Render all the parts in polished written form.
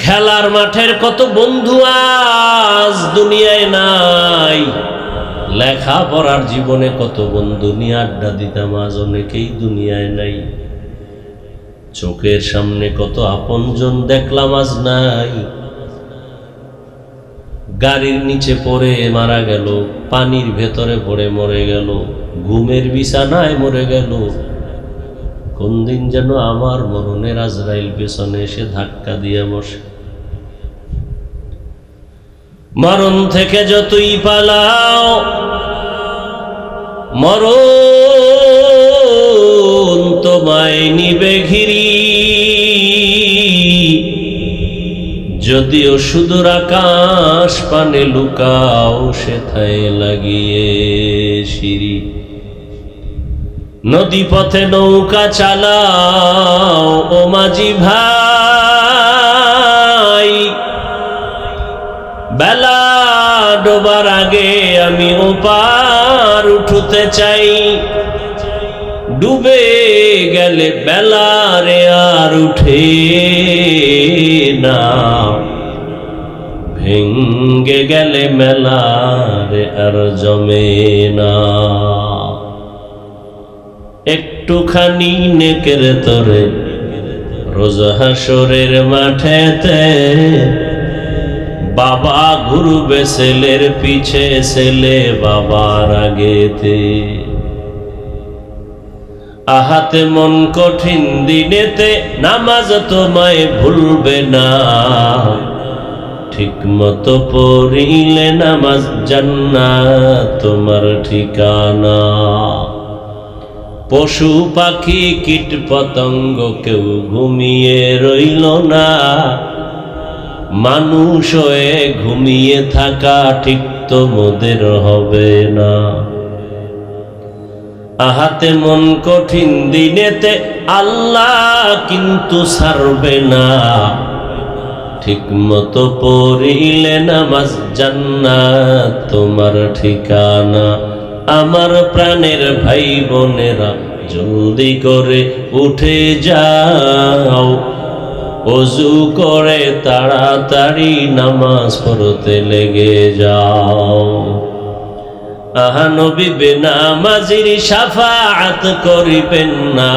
খেলার মাঠের কত বন্ধু আজ দুনিয়ায় নাই, লেখাপড়ার জীবনে কত বন্ধু নিয়ে আড্ডা দিতাম আজ অনেকেই দুনিয়ায় নাই। চোখের সামনে কত আপনজন দেখলাম আজ নাই। গাড়ির নিচে পড়ে মারা গেল, পানির ভেতরে পড়ে মরে গেল, ঘুমের বিছানায় মরে গেল। কোন দিন যেন আমার মরণের আজরাইল পেছনে এসে ধাক্কা দিয়ে বসে। মরণ থেকে যতই পালাও, মরণ তোমায় নিবে ঘিরি। যদিও সুদূর আকাশ পানে লুকাও, সেথায় লাগিয়ে সিঁড়ি। নদী পথে নৌকা চালাও ও মাঝি ভাই, বেলা ডোবার আগে আমি ওপার উঠতে চাই। ডুবে গেলে বেলা রে আর উঠে না, ভেঙ্গে গেলে মেলা রে আর জমে না। একটুখানি নেকের তরে রোজ হাসরের মাঠেতে, বাবা ঘুরবে ছেলের পিছে, ছেলে বাবার আগেতে। আহাতে মন কঠিন দিনেতে, নামাজ তোমায় ভুলবে না। ঠিক মতো পড়িলে নামাজ জান্নাত তোমার ঠিকানা। পশু পাখি কীট পতঙ্গ কেউ ঘুমিয়ে রইল না, মানুষ হয়ে ঘুমিয়ে থাকা ঠিক তোমাদের হবে না। আহাতে মন কঠিন দিনেতে, আল্লাহ কিন্তু ছাড়বে না। ঠিক মতো পড়িলে নামাজ জান্নাত তোমার ঠিকানা। আমার প্রাণের ভাই বোনেরা, জলদি করে উঠে যাও, ওযু করে তাড়াতাড়ি নামাজ পড়তে লেগে যাও। আহা নবী বেনামাজির শাফাআত করিবেন না।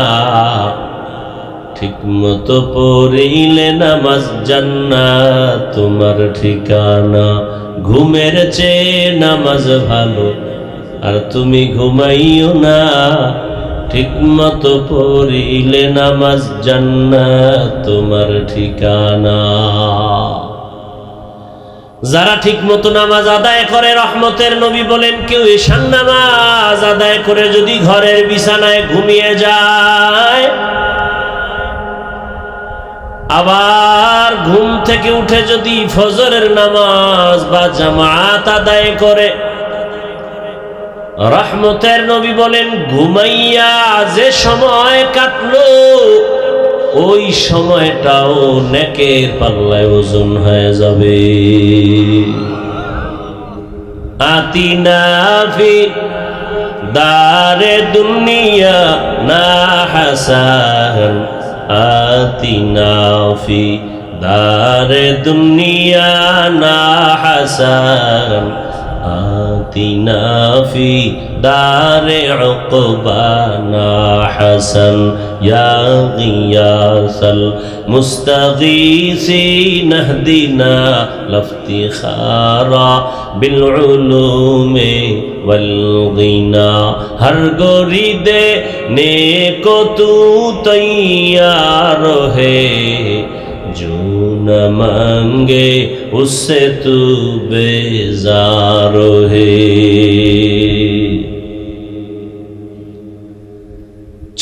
ঠিক মতো পড়িলে নামাজ জান্নাত তোমার ঠিকানা। ঘুমের চেয়ে নামাজ ভালো, আর তুমি ঘুমাইও না। ঠিক মতো পড়িলে নামাজ জান্নাত তোমার ঠিকানা। যারা ঠিক মতো নামাজ আদায় করে, রহমতের নবী বলেন, কেউ ঈশান নামাজ আদায় করে যদি ঘরের বিছানায় ঘুমিয়ে যায়, আবার ঘুম থেকে উঠে যদি ফজরের নামাজ বা জামাত আদায় করে, রহমতের নবী বলেন, ঘুমাইয়া যে সময় কাটলো ওই সময়টাও নেকের পাল্লায় ওজন হয়ে যাবে। আতিনা ফি দারে দুনিয়া না হাসান, আতিনা ফি দারে দুনিয়া না হাসান, আতিনা ফি দারে উকবা না হাসান। ইয়া গিয়াসাল মুস্তাগীসিন ইহদিনা লাফতিখারা বিল উলুমি ওয়াল গিনা। হর গরিদে নেকো তু তৈয়ার হে, जो न मांगे उससे तू बेजार है।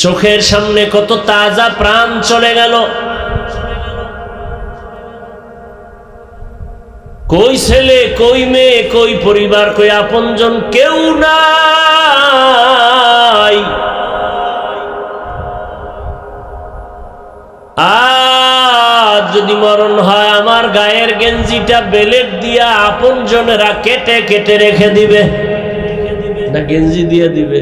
চোখের সামনে কত তাজা প্রাণ চলে গেল। কই ছেলে, কই মেয়ে, কই পরিবার, কই আপনজন, কেউ নাই। যদি মরণ হয়, আমার গায়ের গেঞ্জিটা বেলেট দিয়া আপনজনেরা কেটে কেটে রেখে দিবে না গেঞ্জি দিয়ে দিবে?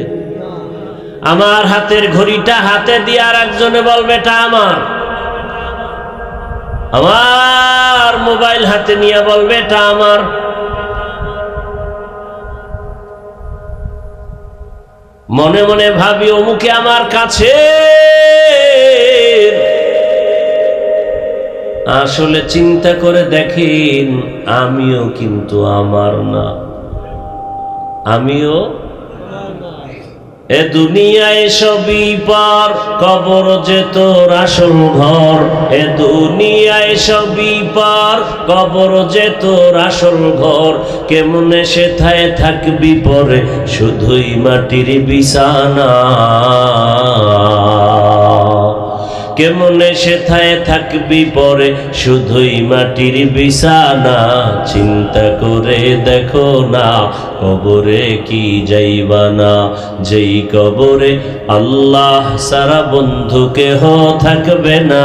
আমার হাতের ঘড়িটা হাতে দিয়ে আর একজনে বলবে এটা আমার। আমার মোবাইল হাতে নিয়ে বলবে এটা আমার। মনে মনে ভাবি অমুকে আমার কাছে, আসলে চিন্তা করে দেখেন আমিও কিন্তু আমার না, আমিও এ দুনিয়ায় সবই পার, কবর যে তোর আসল ঘর। এ দুনিয়ায় সবই পার, কবর যে তোর আসল ঘর। কেমনে সেথায় থাকবি পরে শুধুই মাটির বিছানা, কেমনে সেথায় থাকবি পরে শুধুই মাটির বিছানা। চিন্তা করে দেখো না কবরে কি যাইবা না, যেই কবরে আল্লাহ সারা বন্ধু কেহ থাকবে না,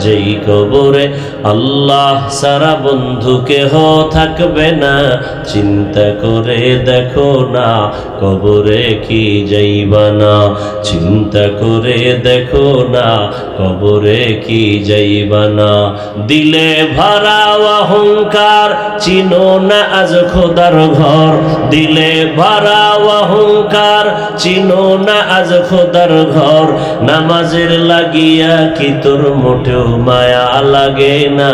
যেই কবরে আল্লাহ সারা বন্ধু কেহ থাকবে না। চিন্তা করে দেখো না কবরে কি যাইবা না, চিন্তা করে দেখো না কবরে কি যাইবা না। দিলে ভরা অহংকার চিনো না আজ খোদার ঘর, দিলে ভরা অহংকার চিনো না আজ খোদার ঘর। নামাজের লাগিয়া কি তোর মোটেও মায়া লাগে না,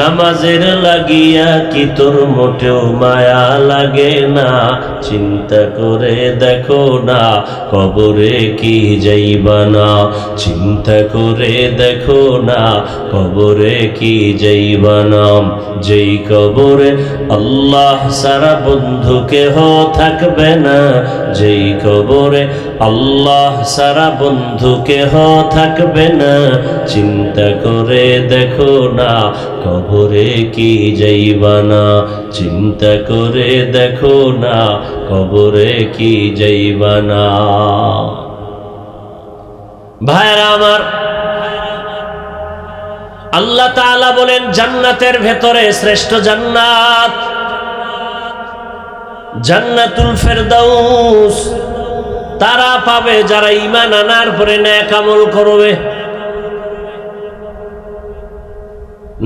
নামাজের লাগিয়া কি তোর মোটেও মায়া লাগে না। চিন্তা করে দেখো না কবরে কি যাইবা না, চিন্তা করে দেখো না কবরে কি যাইবা না। যেই কবরে আল্লাহ সারা বন্ধু কেহ থাকবে না, যেই কবরে আল্লাহ সারা বন্ধু কেহ থাকবে না। চিন্তা করে দেখো না কবরে কি যাইবা না, চিন্তা করে দেখো না কবরে কি যাইবা না। ভাইরা আমার, আল্লাহ তাআলা বলেন জান্নাতের ভেতরে শ্রেষ্ঠ জান্নাত জান্নাতুল ফেরদাউস তারা পাবে যারা ঈমান আনার পরে নেক আমল করবে।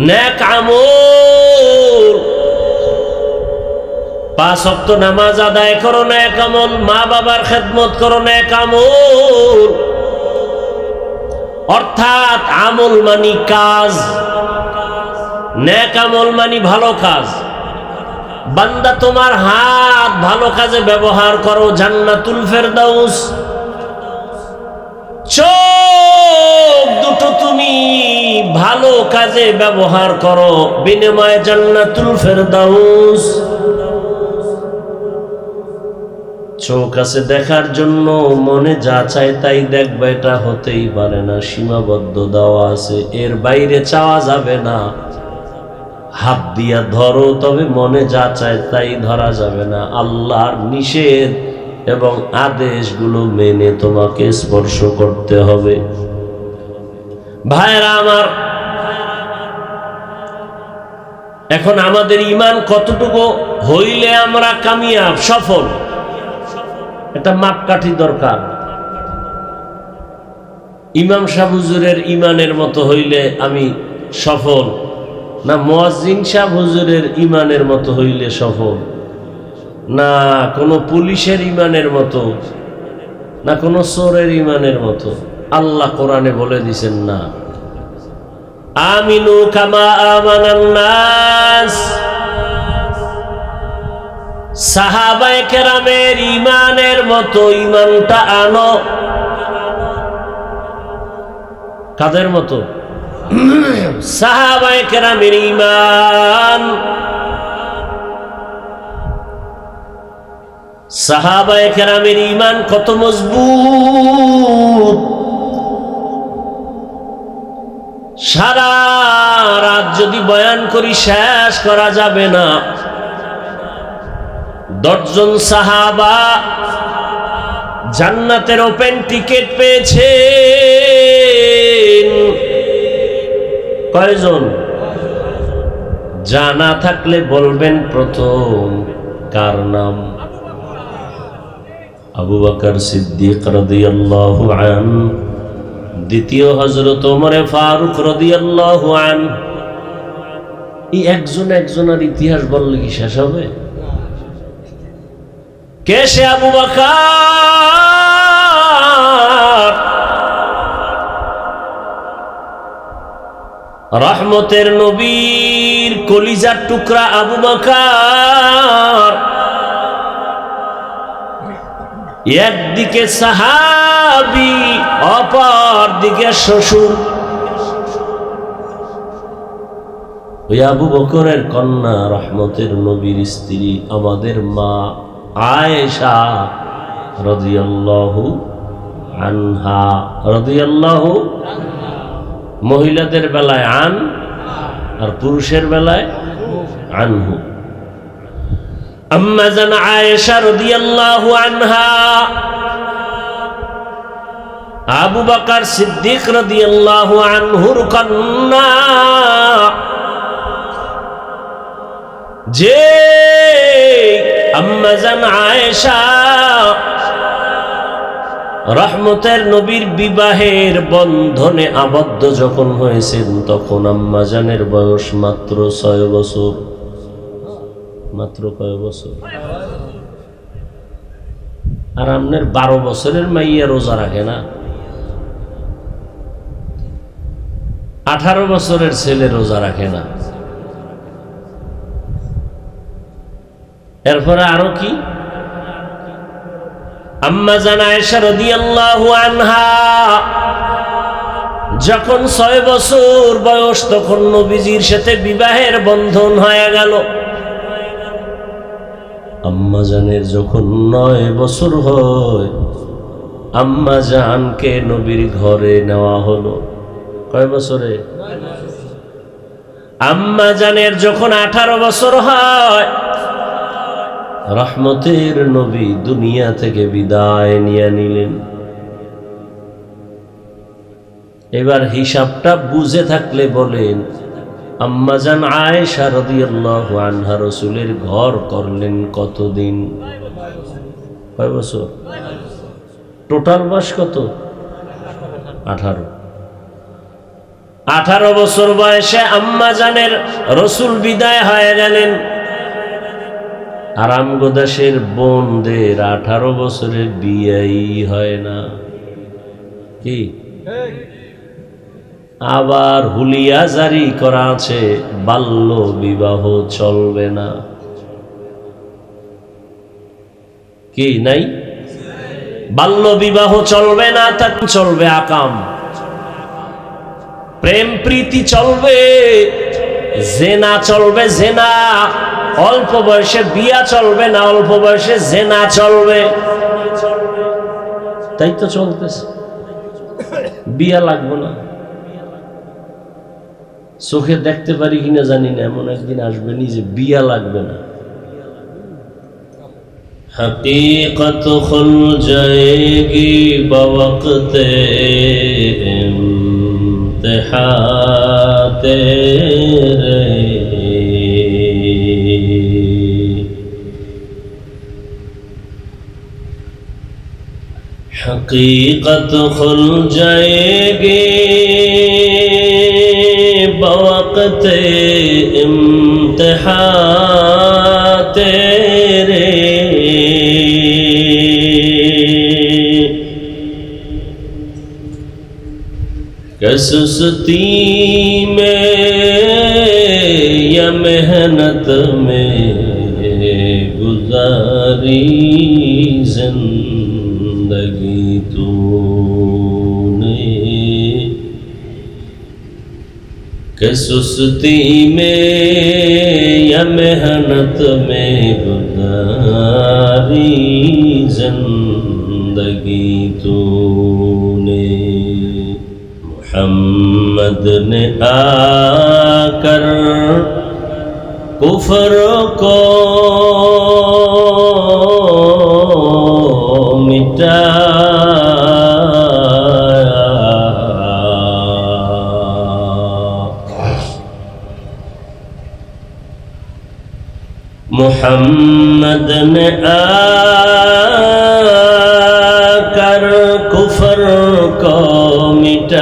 নেক আমল, 5 ওয়াক্ত নামাজ আদায় করো নেক আমল, মা বাবার খেদমত করো নেক আমল। অর্থাৎ আমল মানি কাজ, নেক আমল মানি ভালো কাজ। বান্দা তোমার হাত ভালো কাজে ব্যবহার করো, জান্নাতুল ফেরদাউস। চোখ দুটো তুমি ভালো কাজে ব্যবহার করো, বিনিময়ে জান্নাতুল ফেরদাউস। চোখ আছে দেখার জন্য, মনে যা চায় তাই দেখবে, এটা হতেই পারে না, সীমাবদ্ধ দেওয়া আছে, এর বাইরে চাওয়া যাবে না। হাত দিয়া ধরো, তবে মনে যা চায় তাই ধরা যাবে না। আল্লাহর নিষেধ এবং আদেশগুলো মেনে তোমাকে স্পর্শ করতে হবে। ভাইরা আমার, এখন আমাদের ঈমান কতটুকু হইলে আমরা কামিয়াব, সফল, এটা মাপকাঠি দরকার। ইমাম সাহেব হুজুরের ঈমানের মতো হইলে আমি সফল, না মুয়াজ্জিন সাহেব হুজুরের ঈমানের মতো হইলে সফল, না কোনো পুলিশের ঈমানের মতো, না কোনো চোরের ঈমানের মতো। আল্লাহ কোরআনে বলে দিয়েছেন না, আমিনু কামা আমানান নাস। সাহাবায়ে কেরামের ঈমানের মতো ঈমানটা আনো। কাদের মতো? সাহাবায়ে কেরামের ঈমান। সাহাবায়ে কেরামের ঈমান কত মজবুত! সারা রাত যদি বয়ান করি শেষ করা যাবে না। 10 জন সাহাবা জান্নাতের ওপেন টিকিট পেয়েছে। কয়জন? জানা থাকলে বলবেন প্রথম কার নাম? আবু বকর সিদ্দিক রাদিয়াল্লাহু আনহু, দ্বিতীয় হযরত ওমরে ফারুক রাদিয়াল্লাহু আনহু। এই একজনের ইতিহাস বললে কি শেষ হবে? কে সে আবু বকর? রহমতের নবীর কলিজার টুকরা আবু বকর, একদিকে সাহাবী অপর দিকে শ্বশুর। ওই আবু বকরের কন্যা রহমতের নবীর স্ত্রী আমাদের মা আয়েশা রাদিয়াল্লাহু আনহা রাদিয়াল্লাহু। মহিলাদের বেলায় আন আর পুরুষের বেলায় আনহু। আম্মা জান আয়েশা রাদিয়াল্লাহু আনহা আবু বকর সিদ্দিক রাদিয়াল্লাহু আনহুর কন্যা, যে আম্মা জান আয়েশা রহমতের নবীর বিবাহের বন্ধনে আবদ্ধ যখন হয়েছেন, তখন আম্মা জানের বয়স মাত্র 6 বছর। মাত্র কয় বছর? আর আপনার 12 বছরের মাইয়া রোজা রাখে না, 18 বছরের ছেলে রোজা রাখে না। এরপরে আরো কি? আম্মা জান আয়েশা রাদিয়াল্লাহু আনহা যখন 6 বছর বয়স, তখন নবীজির সাথে বিবাহের বন্ধন হয়ে গেল। আম্মা জানের যখন 9 বছর হয়, আম্মা জানকে নবীর ঘরে নেওয়া হলো। কয় বছরে? আম্মা জানের যখন 18 বছর হয়, রহমতের নবী দুনিয়া থেকে বিদায় নিয়ে নিলেন। এবার হিসাবটা বুঝে থাকলে বলেন, আম্মা জান আয়েশা রাদিয়াল্লাহু আনহা রাসূলের ঘর করলেন কতদিন? কয় বছর? টোটাল বয়স কত? 18 বছর বয়সে আম্মা জানের রাসূল বিদায় হয়ে গেলেন। আরামগোদাসের বোনদের 18 বছরে বিয়েই হয় না। কি? আবার হুলিয়া জারি করা আছে, বাল্য বিবাহ চলবে না। কি নাই? বাল্য বিবাহ চলবে না, তা চলবে আকাম, প্রেম প্রীতি চলবে, জেনা চলবে, জেনা। অল্প বয়সে বিয়া চলবে না, অল্প বয়সে জেনা চলবে। তাই তো চলতেছে। বিয়া লাগবে না, চোখে দেখতে পারি কিনা জানি না, এমন একদিন আসবে নিজে বিয়া লাগবে না। हकीकत खुल जाएगी बवक़्ते इम्तिहा तेरे, हकीकत खुल जाएगी बवक़्ते इम्तिहा तेरे, सुस्ती में या मेहनत में गुजारी जिंदगी तूने, कि सुस्ती में या मेहनत में गुजारी जिंदगी तूने। मोहम्मद ने आकर कुफर को मिटाया, मोहम्मद ने आकर कुफर को मिटाया,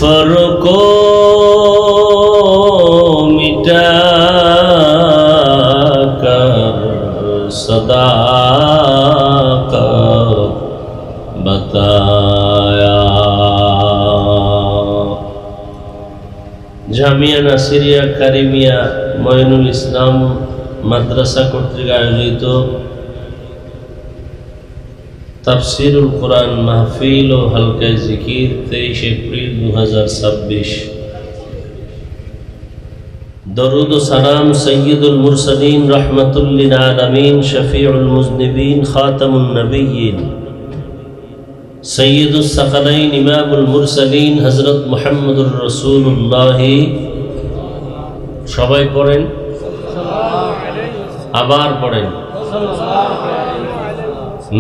कुफर को मिटा कर सदाकत बताया। জামিয়া নাসিরিয়া কারিমিয়া মঈনুল ইসলাম মাদ্রাসা কর্তৃক আয়োজিত তাফসীরুল কুরআন মাহফিল ও হালকা জিকির 23 এপ্রিল 2026। দরুদ ও সালাম সৈয়দুল মুরসালিন রাহমাতুল লিল আলামিন শফিউল মুজনিবিন খাতামুন নবিয়্যিন সৈয়দুস সাকালাইন ইমামুল মুরসালিন হযরত মুহাম্মদুর রাসূলুল্লাহ। সবাই পড়েন, আবার পড়েন।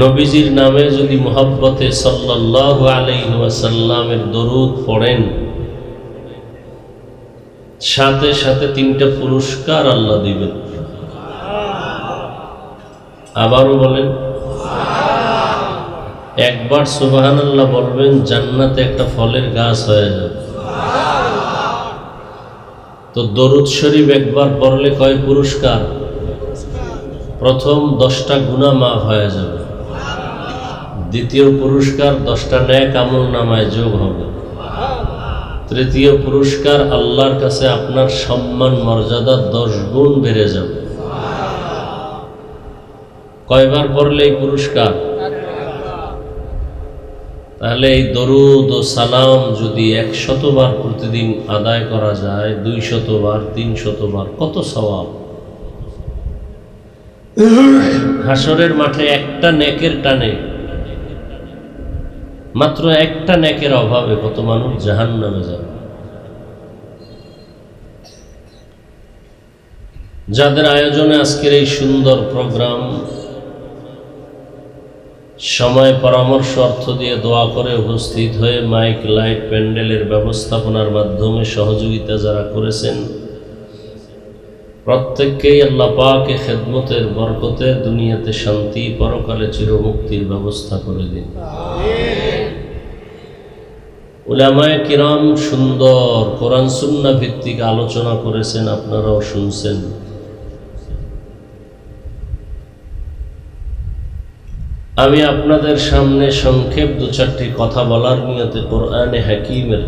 নবীজির নামে যদি মুহাব্বতে সাল্লাল্লাহু আলাইহি ওয়াসাল্লামের দরুদ পড়েন, সাথে সাথে 3টা পুরস্কার আল্লাহ দিবেন। আবারও বলেন, একবার সুবহানাল্লাহ বলবেন, জান্নাতে একটা ফলের গাছ হয়ে যাবে। তো দরুদ শরীফ একবার পড়লে কয় পুরস্কার? প্রথম 10টা গুনাহ মাফ হয়ে যাবে। দ্বিতীয় পুরস্কার 10টা নেক আমল নামায় যোগ হবে। তৃতীয় পুরস্কার আল্লাহর কাছে আপনার সম্মান মর্যাদা 10 গুণ বেড়ে যাবে। কয়বার পড়লে এই পুরস্কার? তাহলে এই দরুদ ও সালাম যদি 100 বার প্রতিদিন আদায় করা যায়, 200 বার, 300 বার, কত সওয়াব। হাসরের মাঠে একটা নেকের টানে, মাত্র একটা নেকের অভাবে কত মানুষ জাহান্নামে যাবে। যাদের আয়োজনে আজকের এই সুন্দর প্রোগ্রাম, সময় পরামর্শ অর্থ দিয়ে দোয়া করে উপস্থিত হয়ে মাইক লাইট প্যান্ডেলের ব্যবস্থাপনার মাধ্যমে সহযোগিতা যারা করেছেন, প্রত্যেককেই আল্লাহ পাকের খেদমতের বরকতে দুনিয়াতে শান্তি, পরকালে চিরমুক্তির ব্যবস্থা করে দিন। উলামায়ে কিরাম সুন্দর কোরআন সুন্নাহ ভিত্তিক আলোচনা করেছেন, আপনারাও শুনছেন। আমি আপনাদের সামনে সংক্ষেপ 2-4টি কথা বলার নিয়তে কোরআনে হাকিমের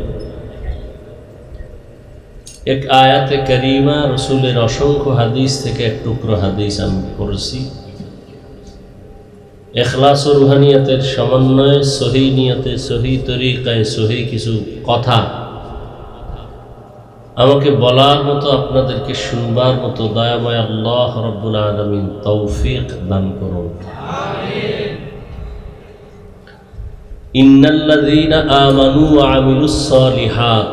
এক আয়াতে কারিমা, রসুলের অসংখ্য হাদিস থেকে এক টুকরো হাদিস আমি পড়ছি। ইখলাস ও রুহানিয়াতের সমন্বয়ে সহি নিয়তে, সহি তরিকায়, সহি কিছু কথা আমাকে বলার মতো, আপনাদেরকে শুনবার মতো দয়াময় আল্লাহ রাব্বুল আলামিন তৌফিক দান করুন। ইন্নাল্লাযীনা আমানু ওয়া আমিলুস সালিহাত,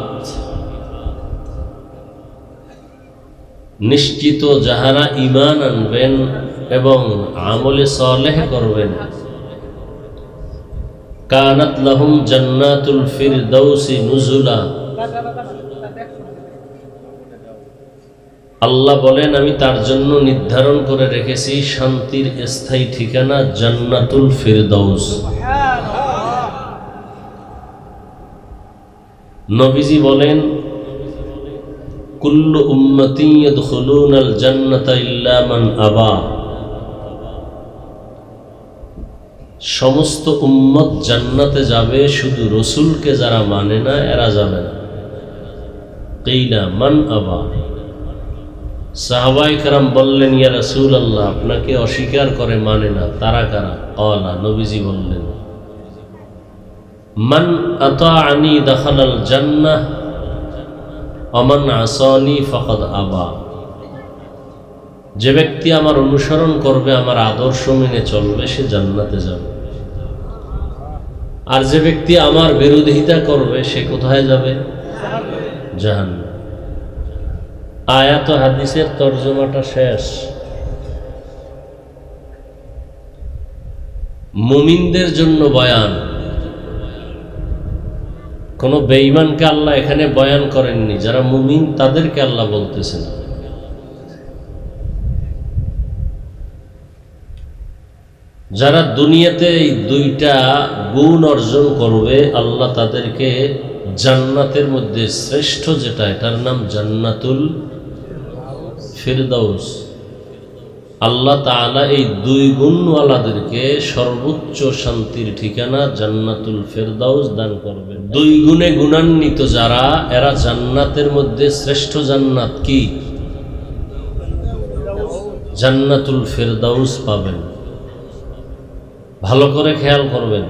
নিশ্চিত যাহারা ঈমান আনবেন এবং আমলে সালেহ করবেন, কানাত লাহুম জান্নাতুল ফিরদাউসি নুজুলা। আল্লাহ বলেন, আমি তার জন্য নির্ধারণ করে রেখেছি শান্তির স্থায়ী ঠিকানা জান্নাতুল ফিরদাউস। নবীজি বলেন, কুল্লু উম্মতি ইয়াদখুলুনাল জান্নাতা ইল্লা মান আবা, সমস্ত উম্মত জান্নাতে যাবে, শুধু রসুলকে যারা মানে না এরা যাবে না। কিলা মান আবা, সাহাবায়ে কেরাম বললেন, ইয়া রাসূলুল্লাহ, আপনাকে অস্বীকার করে মানে না, তারা কারা? ক্বালা, নবীজি বললেন, মান আতাআনি দাখালাল জান্নাহ ওয়া মান আসানি ফাকাদ আবা, যে ব্যক্তি আমার অনুসরণ করবে, আমার আদর্শ মেনে চলবে, সে জান্নাতে যাবে। আর যে ব্যক্তি আমার বিরোধিতা করবে, সে কোথায় যাবে? জাহান্নামে। আয়াত ও হাদিসের তরজমাটা শেষ। মুমিনদের জন্য বয়ান, কোন বেঈমানকে আল্লাহ এখানে বয়ান করেননি। যারা মুমিন তাদেরকে আল্লাহ বলতেছেন। যারা দুনিয়াতে এই 2টা গুণ অর্জন করবে, আল্লাহ তাদেরকে জান্নাতের মধ্যে শ্রেষ্ঠ যেটা, এটার নাম জান্নাতুল ফিরদাউস। আল্লাহ তাআলা এই দুই গুণওয়ালাদেরকে সর্বোচ্চ শান্তির ঠিকানা জান্নাতুল ফিরদাউস দান করবেন। দুই গুণে গুণান্বিত যারা, এরা জান্নাতের মধ্যে শ্রেষ্ঠ জান্নাত কি? জান্নাতুল ফিরদাউস পাবেন। ভালো করে খেয়াল করবেন।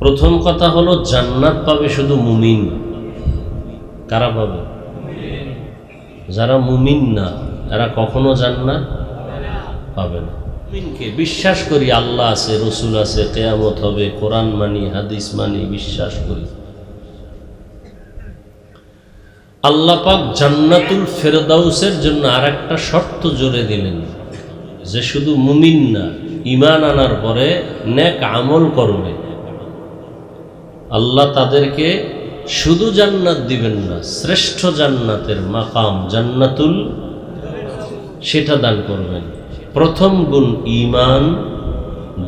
প্রথম কথা হলো জান্নাত পাবে শুধু মুমিন। কারা পাবে? যারা মুমিন না, এরা কখনো জান্নাত পাবে না। মুমিনকে বিশ্বাস করি আল্লাহ আছে, রসুল আছে, কিয়ামত হবে, কোরআন মানি, হাদিস মানি, বিশ্বাস করি। আল্লাহ পাক জান্নাতুল ফিরদাউসের জন্য আরেকটা শর্ত জোরে দিলেন, যে শুধু মুমিন না, ঈমান আনার পরে নেক আমল করবে, আল্লাহ তাদেরকে শুধু জান্নাত দিবেন না, শ্রেষ্ঠ জান্নাতের মাকাম জান্নাতুল সেটা দান করবেন। প্রথম গুণ ঈমান,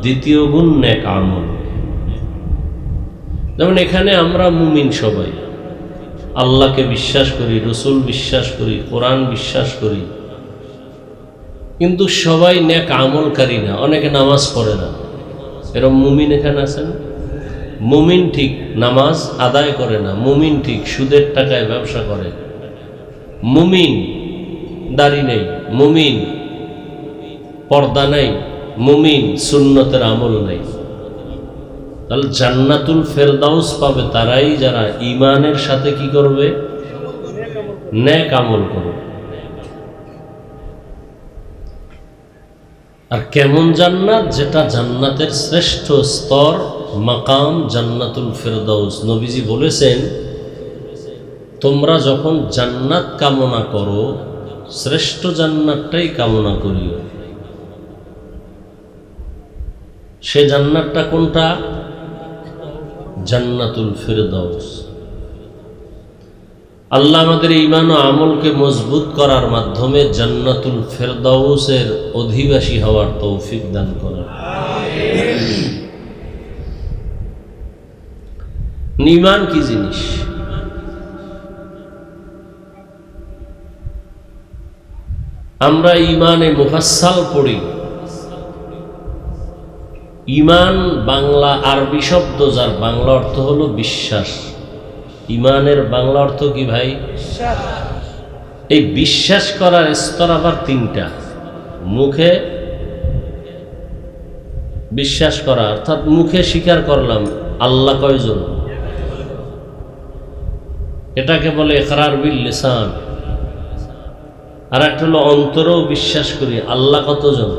দ্বিতীয় গুণ নেক আমল। যেমন এখানে আমরা মুমিন সবাই, আল্লাহকে বিশ্বাস করি, রসুল বিশ্বাস করি, কোরআন বিশ্বাস করি, কিন্তু সবাই নেক আমলকারী না। অনেকে নামাজ পড়ে না, এরকম মুমিন এখানে আছেন। মুমিন ঠিক নামাজ আদায় করে না, মুমিন ঠিক সুদের টাকায় ব্যবসা করে, মুমিন দাড়ি নেই, মুমিন পর্দা নেই, মুমিন সুন্নতের আমল নেই। তাহলে জান্নাতুল ফেরদাউস পাবে তারাই যারা ঈমানের সাথে কি করবে? নেক আমল করবে। আর কেমন জান্নাত? যেটা জান্নাতের শ্রেষ্ঠ স্তর, মাকাম জান্নাতুল ফিরদাউস। নবীজি বলেছেন, তোমরা যখন জান্নাত কামনা করো, শ্রেষ্ঠ জান্নাতটাই কামনা করিও। সে জান্নাতটা কোনটা? জান্নাতুল ফিরদাউস। আল্লাহ আমাদের ঈমান ও আমলকে মজবুত করার মাধ্যমে জান্নাতুল ফিরদাউসের অধিবাসী হওয়ার তৌফিক দান করেন। ঈমান কি জিনিস? আমরা ঈমানে মুফাসসাল পড়ি। ঈমান বাংলা আরবি শব্দ, যার বাংলা অর্থ হলো বিশ্বাস। ঈমানের বাংলা অর্থ কি ভাই? এই বিশ্বাস করার স্তর আবার তিনটা। মুখে বিশ্বাস করা, অর্থাৎ মুখে স্বীকার করলাম আল্লাহ কয়জন, এটাকে বলে ইকরার বিল লিসান। আর একটা হলো অন্তরেও বিশ্বাস করি আল্লাহ কতজন,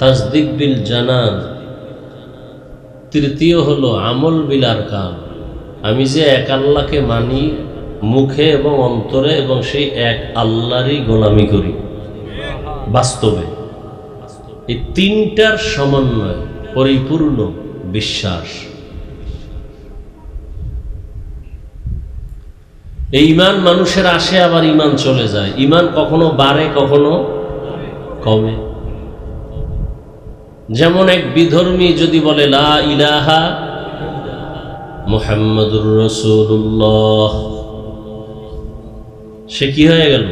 তাসদিক বিল জানান। তৃতীয় হলো আমল বিল আরকান, আমি যে এক আল্লাহকে মানি মুখে এবং অন্তরে, এবং সেই এক আল্লাহরই গোলামি করি বাস্তবে। এই তিনটার সমন্বয় পরিপূর্ণ বিশ্বাস। এই ঈমান মানুষের আসে, আবার ঈমান চলে যায়। ঈমান কখনো বাড়ে, কখনো কমে। যেমন এক বিধর্মী যদি বলে লা ইলাহা মুহাম্মাদুর রাসূলুল্লাহ, সে কি হয়ে গেল?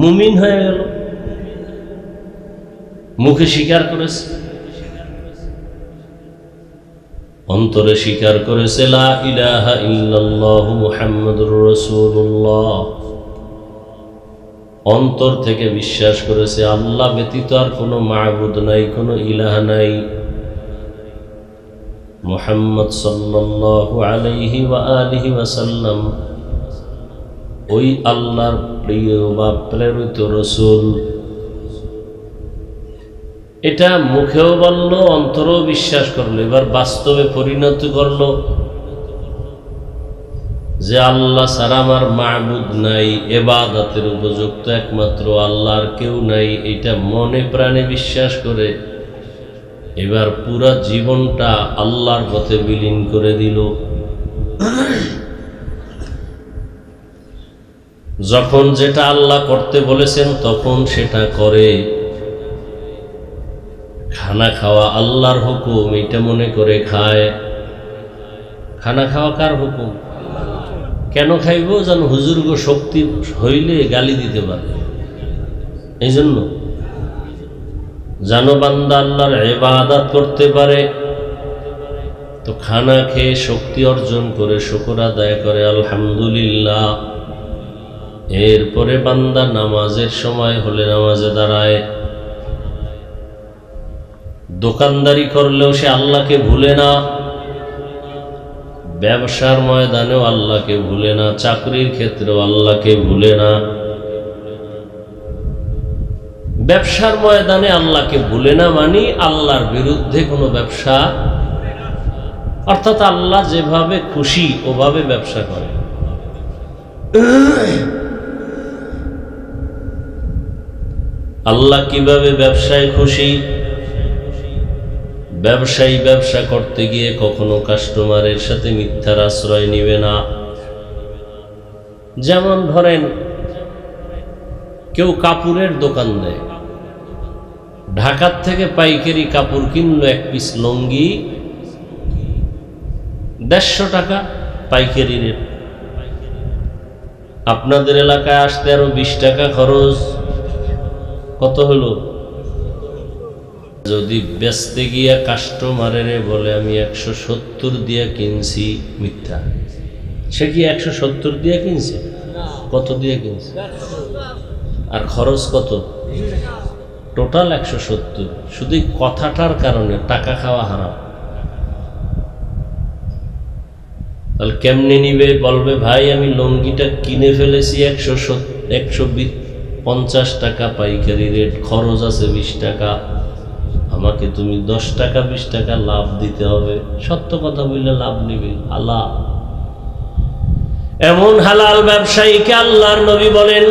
মুমিন হয়ে গেল। মুখে স্বীকার করেছে, অন্তরে স্বীকার করেছে লা ইলাহা ইল্লাল্লাহু মুহাম্মাদুর রাসূলুল্লাহ। অন্তর থেকে বিশ্বাস করেছে আল্লাহ ব্যতীত আর কোনো মাবুদ নাই, কোনো ইলাহ নাই। মুহাম্মদ সাল্লাল্লাহু আলাইহি ওয়া আলিহি ওয়াসাল্লাম ওই আল্লাহর প্রিয় বা প্রেরিত রাসূল। এটা মুখেও বলল, অন্তরেও বিশ্বাস করলো, এবার বাস্তবে পরিণত করলো যে আল্লাহ ছাড়া আমার মাবুদ নাই, ইবাদতের উপযুক্ত একমাত্র আল্লাহর কেউ নাই। এটা মনে প্রাণে বিশ্বাস করে এবার পুরা জীবনটা আল্লাহর পথে বিলীন করে দিল। যখন যেটা আল্লাহ করতে বলেছেন তখন সেটা করে। খানা খাওয়া আল্লাহর হুকুম, এটা মনে করে খায়। খানা খাওয়া কার হুকুম? কেন খাইব? যেন হুজুর গো শক্তি হইলে গালি দিতে পারে, এই জন্য যেন বান্দা আল্লাহর ইবাদত করতে পারে। তো খানা খেয়ে শক্তি অর্জন করে শুকর আদায় করে আলহামদুলিল্লাহ। এরপরে বান্দা নামাজের সময় হলে নামাজে দাঁড়ায়। দোকানদারি করলেও সে আল্লাহকে ভুলে না, ব্যবসার ময়দানেও আল্লাহকে ভুলে না, চাকরির ক্ষেত্রেও আল্লাহকে ভুলে না। ব্যবসার ময়দানে আল্লাহকে ভুলে না মানে আল্লাহর বিরুদ্ধে কোনো ব্যবসা, অর্থাৎ আল্লাহ যেভাবে খুশি ওভাবে ব্যবসা করে। আল্লাহ কিভাবে ব্যবসায় খুশি? ব্যবসায়ী ব্যবসা করতে গিয়ে কখনো কাস্টমারের সাথে মিথ্যার আশ্রয় নিবে না। যেমন ধরেন কেউ কাপড়ের দোকান দেয়, ঢাকার থেকে পাইকারি কাপড় কিনলো, এক পিস লুঙ্গি 150 টাকা পাইকারি রেট। আপনাদের এলাকায় আসতে আরো 20 টাকা খরচ, কত হলো? যদি বেচতে গিয়া কাস্টমারের বলে আমি 170 দিয়ে কিনছি, মিথ্যা। সে কি 170 দিয়ে কিনছে? কত দিয়ে কিনছে? আর খরচ কত? টোটাল 170। শুধু কথাটার কারণে টাকা খাওয়া হারাম। তাহলে কেমনে নিবে? বলবে ভাই আমি লুঙ্গিটা কিনে ফেলেছি 150 টাকা পাইকারি রেট, খরচ আছে 20 টাকা, আমাকে তুমি 10 টাকা 20 টাকা লাভ দিতে হবে। সত্য কথা বললে লাভ নিবে আল্লাহ। এমন হালাল ব্যবসায়ীকে আল্লাহর নবী বলেন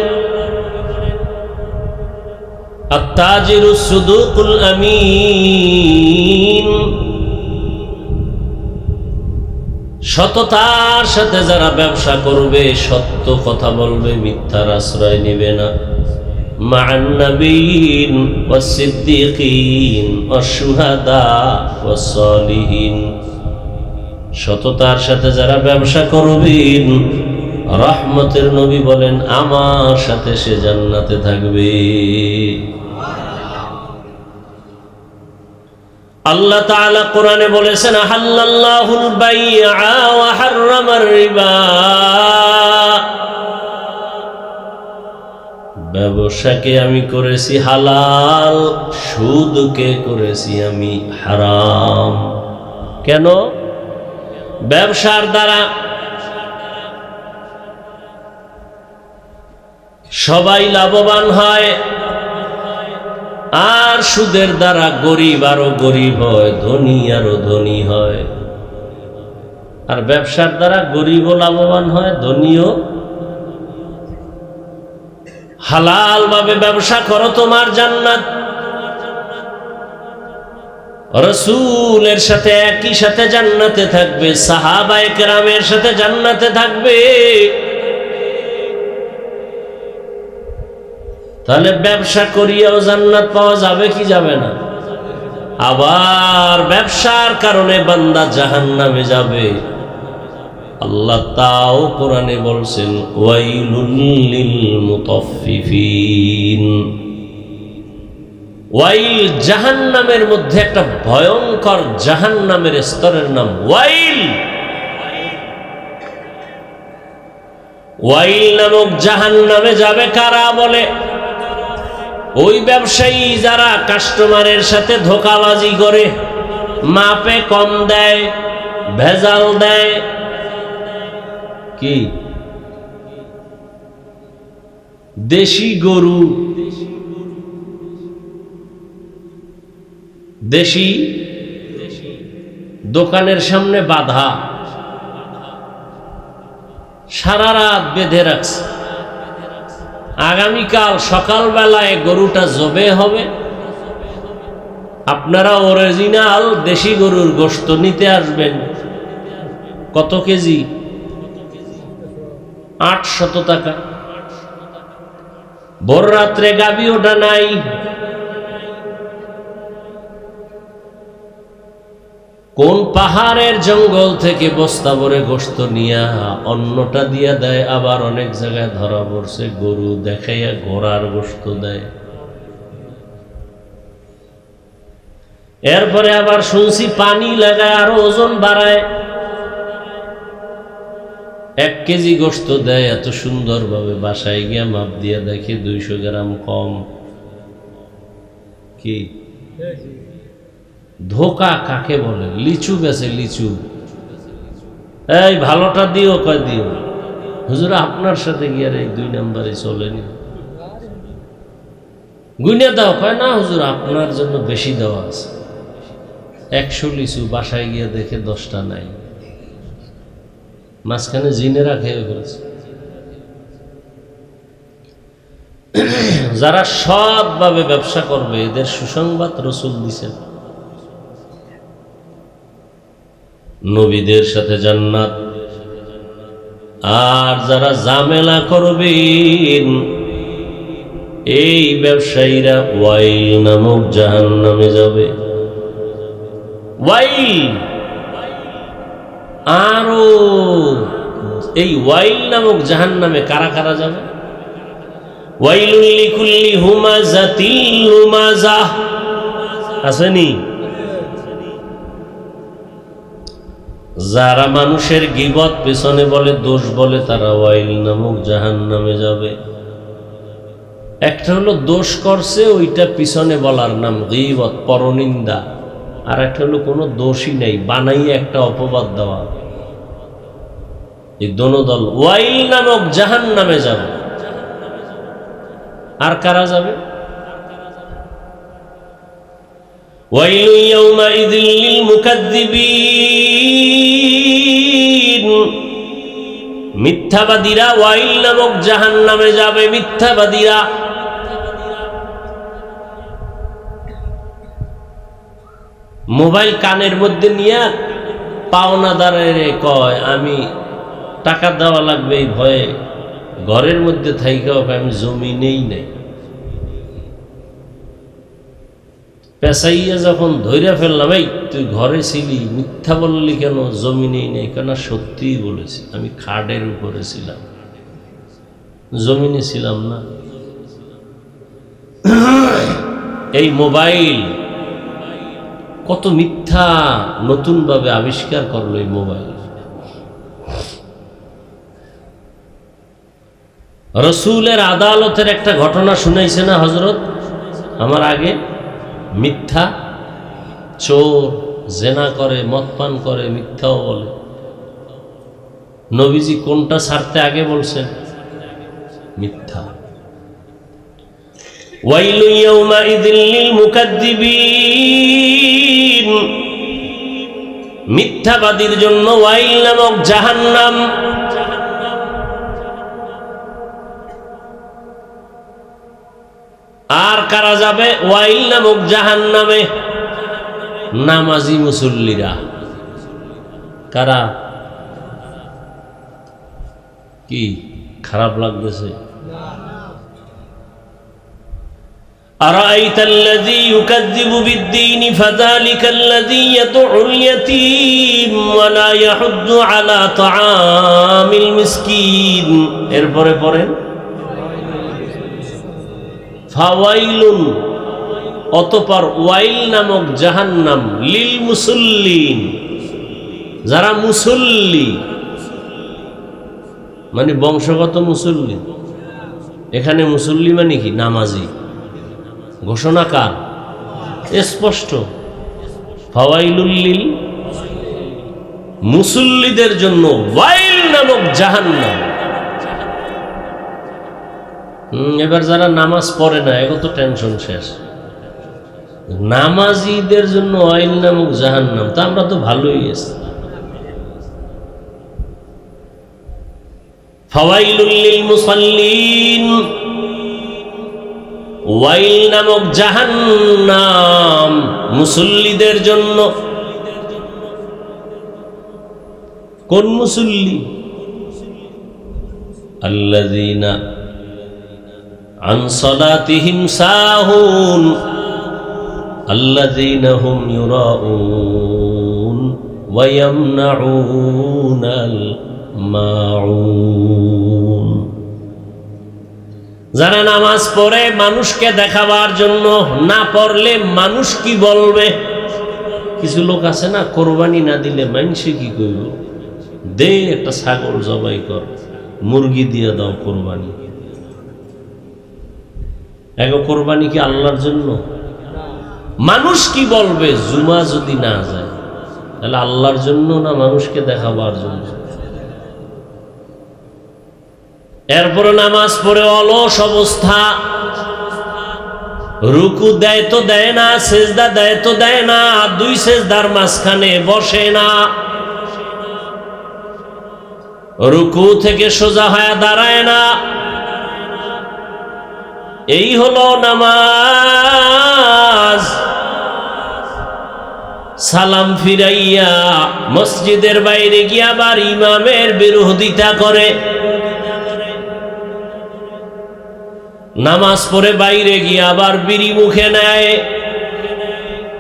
আত-তাজিরুস সুদুকুল আমিন। সততার সাথে যারা ব্যবসা করবে, সত্য কথা বলবে, মিথ্যার আশ্রয় নিবে না। মা'আন নাবিয়্যিন ওয়াস সিদ্দীকিন ওয়াশ শুহাদা ওয়াস সালিহিন। সততার সাথে যারা ব্যবসা করবেন, রহমতের নবী বলেন আমার সাথে সে জান্নাতে থাকবে। আল্লাহ তাআলা কোরআনে বলেছেন আহাল্লাল্লাহুল বাই'a ওয়া হাররামার রিবা। ব্যবসাকে আমি করেছি হালাল, সুদকে করেছি আমি হারাম। কেন? ব্যবসার দ্বারা সবাই লাভবান হয়, আর সুদের দ্বারা গরিব আরো গরিব হয়, ধনী আরো ধনী হয়। আর ব্যবসার দ্বারা গরিবও লাভবান হয়, ধনীও। হালাল ভাবে ব্যবসা করো, তোমার জান্নাত। রাসূলের সাথে একই সাথে জান্নাতে থাকবে, সাহাবায়ে কেরামের সাথে জান্নাতে থাকবে। তাহলে ব্যবসা করিয়াও জান্নাত পাওয়া যাবে কি যাবে না? আবার ব্যবসার কারণে বান্দা জাহান্নামে যাবে। আল্লাহ তাও কোরআনে বলছেন ওয়াইলুল লিল মুতাফফিফিন। ওয়াইল জাহান্নামের মধ্যে একটা ভয়ঙ্কর জাহান্নামের স্তরের নাম ওয়াইল। ওয়াইল নামক জাহান্নামে যাবে কারা? বলে ওই ব্যবসায়ী যারা কাস্টমারের সাথে ধোঁকাবাজি করে, মাপে কম দেয়, ভেজাল দেয়। কি? দেশি গরু, দেশি দোকানের সামনে বাঁধা, সারা রাত বেঁধে রাখছে, আগামীকাল সকালবেলায় গরুটা জবে হবে। আপনারা অরিজিনাল দেশি গরুর গোশত নিতে আসবেন। কত কেজি? 800 টাকা। ভোর রাত্রে গাভী ওটা নাই, কোন পাহাড়ের জঙ্গল থেকে বস্তা ভরে গোশত নিয়া অন্যটা দিয়া দেয়, আবার অনেক জায়গায় ধরা পড়ছে গরু দেখাইয়া ঘোড়ার গোশত দেয়। এরপরে আবার শুনছি পানি লাগায় আরো ওজন বাড়ায়, 1 কেজি গোশত দেয় এত সুন্দরভাবে, বাসায় গিয়া মাপ দিয়া দেখে 200 গ্রাম কম। কি ধোকা কাকে বলে? লিচু বেছে লিচু, এই ভালোটা দিও, কয় দিও। হুজুর আপনার সাথে গিয়ে এই 2 নম্বরে চলেনি, গুনে দাও। কয় না হুজুর আপনার জন্য বেশি দেওয়া আছে। 100 লিচু, বাসায় গিয়ে দেখে 10টা নাই, মাঝখানে জিনেরা খেয়ে ফেলেছে। যারা সৎভাবে ব্যবসা করবে এদের সুসংবাদ রাসূল দিয়েছেন, নবীদের সাথে জান্নাত। আর যারা ঝামেলা করবেন এই ব্যবসায়ীরা ওয়াইল নামক জাহান্নামে যাবে। ওয়াইল, আরো এই ওয়াইল নামক জাহান্নামে কারা কারা যাবে? ওয়াইলুল লিকুল্লি হুমাযাতিল লুমাযাহ, আসেনি? যারা মানুষের গীবত পেছনে বলে, দোষ বলে, তারা ওয়াইল নামক জাহান্নামে যাবে। একটা হলো দোষ করছে ওইটা পিছনে বলার নাম গীবত, পরনিন্দা। আর একটা হলো কোনো দোষই নেই, বানাইয়ে একটা অপবাদ দেওয়া। এই দোনো দল ওয়াইল নামক জাহান্নামে যাবে। আর কারা যাবে? ওয়াইলু ইয়াউমাইযিল লিল মুকাজ্জিবিন, মিথ্যাবাদীরা ওয়াইল নামক জাহান্নামে যাবে। মিথ্যাবাদীরা মোবাইল কানের মধ্যে নিয়ে পাওনাদারের কয় আমি টাকা দেওয়া লাগবে, এই ভয়ে ঘরের মধ্যে থাইকাও আমি জমি নেই নাই। পেশাইয়া যখন ধৈর্য ফেললাম, এই তুই ঘরে ছিলি, মিথ্যা বললি কেন, জমি নেই নাই কেন? সত্যিই বলেছি, আমি খাটের উপরে ছিলাম, জমিনে ছিলাম না। এই মোবাইল কত মিথ্যা নতুনভাবে আবিষ্কার করলো এই মোবাইল। রসুলের আদালতের একটা ঘটনা শুনাইছে না হযরত আমার আগে? মিথ্যা, চোর, জেনা করে, মদ পান করে, মিথ্যাও বলে। নবীজি কোনটা ছাড়তে আগে বলছেন? মিথ্যা। ওয়াইলু ইয়াউমাইযিল লিল মুকাজ্জিবিন, মিথ্যাবাদীর জন্য ওয়াইল নামক জাহান্নাম। আর কারা যাবে ওয়াইল নামক জাহান্নামে? নামাজি মুসল্লিরা। কারা? কি খারাপ লাগতেছে? আরাআইতাল্লাযী ইউকাযযিবু বিদ্দীন ফাযালিকাল্লাযী ইয়াদউল ইয়াতীম ওয়া লা ইয়াহুদ্দু আলা তাআমিল মিসকিন। এরপরে পড়েন ফাওয়াইলুন, অতঃপর ওয়াইল নামক জাহান্নাম, লিল মুসল্লিন, যারা মুসল্লি, মানে বংশগত মুসল্লি। এখানে মুসল্লি মানে কি? নামাজি। ঘোষণা কার? স্পষ্ট, ফাওয়াইলুল লিল মুসল্লিদের জন্য ওয়াইল নামক জাহান্নাম। এবার যারা নামাজ পড়ে না, এগো তো টেনশন শেষ। নামাজিদের জন্য ওয়াইল নামক জাহান্নাম, তা আমরা তো ভালোই আছি। ফাওয়াইলুল লিল মুসাল্লিন, ওয়াইল নামক জাহান্নাম মুসল্লিদের জন্য। কোন মুসল্লি? আল্লাযীনা আন সালাতিহিম সাহুন আল্লাযীনা হুম ইউরাউন, ওয়ায়ামনাউনাল মাউন। যারা নামাজ পড়ে মানুষকে দেখাবার জন্য, না পড়লে মানুষ কি বলবে। কিছু লোক আছে না, কোরবানি না দিলে মানুষে কি করব, দে একটা ছাগল জবাই কর, মুরগি দিয়ে দাও কোরবানি। এক কোরবানি কি আল্লাহর জন্য? মানুষ কি বলবে জুমা যদি না যায়, তাহলে আল্লাহর জন্য না মানুষকে দেখাবার জন্য? এরপরে নামাজ পড়ে অলস অবস্থা, রুকু দেয় তো দেয় না, সেজদা দেয় তো দেয় না, দুই সেজদার মাঝখানে বসে না, রুকু থেকে সোজা হয়ে দাঁড়ায় না। এই হলো নামাজ। সালাম ফিরাইয়া মসজিদের বাইরে গিয়ে আবার ইমামের বিরোধিতা করে। নামাজ পড়ে বাইরে গিয়ে আবার বিড়ি মুখে নেয়।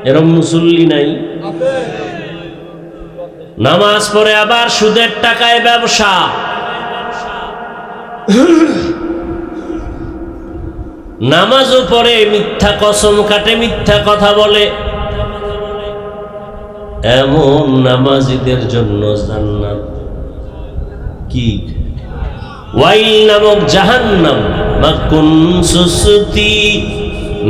এরকম মুসল্লি নাই? নামাজ পড়ে আবার সুদের টাকায় ব্যবসা। নামাজও পড়ে মিথ্যা কসম কাটে, মিথ্যা কথা বলে। এমন নামাজীদের জন্য জান্নাত কি? ওয়াইল নামক জাহান্নাম। মাকুন সুসুতি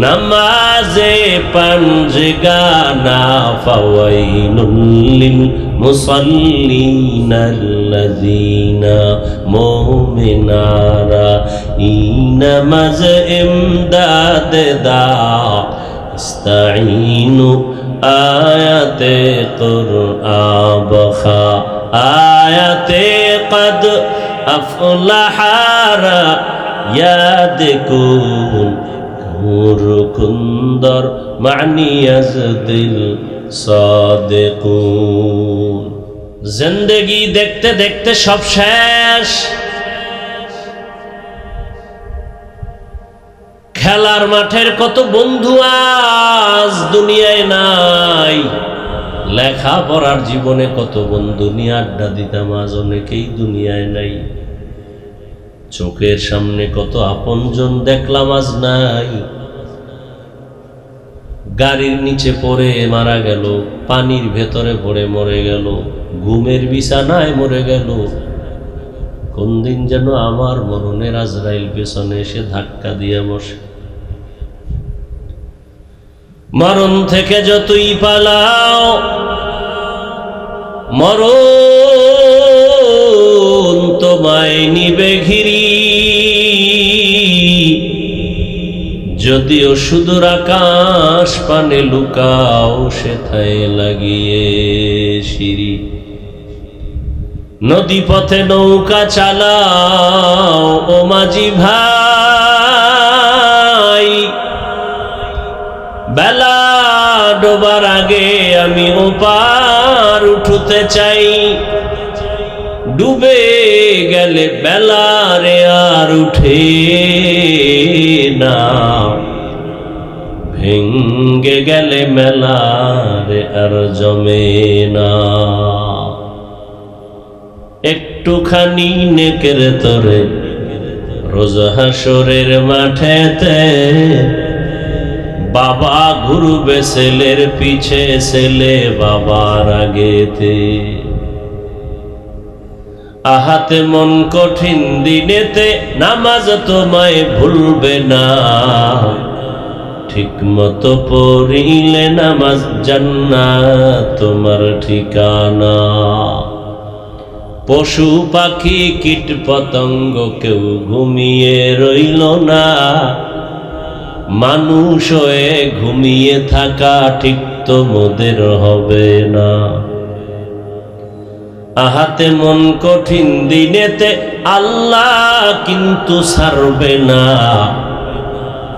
নামাজে পাঞ্জগানা ফাওয়াইলুল লিল মুসাল্লিনাল্লাযীনা মুমিনারা ইনামাজ ইমদাদ দা ইস্তাঈনু আয়াতে কুরআবখা আয়াতে কদ আফলাহারা ইয়াদ কুন কুন্দর মানিয়াজ দিল সাদিকুন। জিন্দেগি দেখতে দেখতে সব শেষ। খেলার মাঠের কত বন্ধু আজ দুনিয়ায় নাই। লেখাপড়ার জীবনে কত বন্ধু নিয়ে আড্ডা দিতাম, আজ অনেকেই দুনিয়ায় নাই। চোখের সামনে কত আপনজন দেখলাম, আজ নাই। গাড়ির নিচে পড়ে মারা গেল, পানির ভেতরে পড়ে মরে গেল, ঘুমের বিছানায় মরে গেল। কোন দিন যেন আমার মরণের আজরাইল পেছনে এসে ধাক্কা দিয়ে বসে। মরণ থেকে যতই পালাও, মরণ তোমায় নিবে ঘিরি। যদিও সুদূর আকাশ পানে লুকাও, সেথায় লাগিয়ে সিঁড়ি। নদী পথে নৌকা চালাও ও মাঝি ভাই। বেলা ডোবার আগে আমি ওপার উঠতে চাই। ডুবে গেলে বেলারে আর উঠে না, ভেঙ্গে গেলে মেলারে আর জমে না। একটুখানি নেকের তরে রোজ হাসরের মাঠেতে, বাবা ঘুরবে ছেলের পিছে, ছেলে বাবার আগেতে। আহাতে মন কঠিন দিনেতে, নামাজ তোমায় ভুলবে না। ঠিক মতো পড়িলে নামাজ জান্নাত তোমার ঠিকানা। পশু পাখি কীট পতঙ্গ কেউ ঘুমিয়ে রইল না। মানুষ হয়ে ঘুমিয়ে থাকা ঠিক তো মোদের হবে না। আহাতে মন কঠিন দিনেতে, আল্লাহ কিন্তু ছাড়বে না।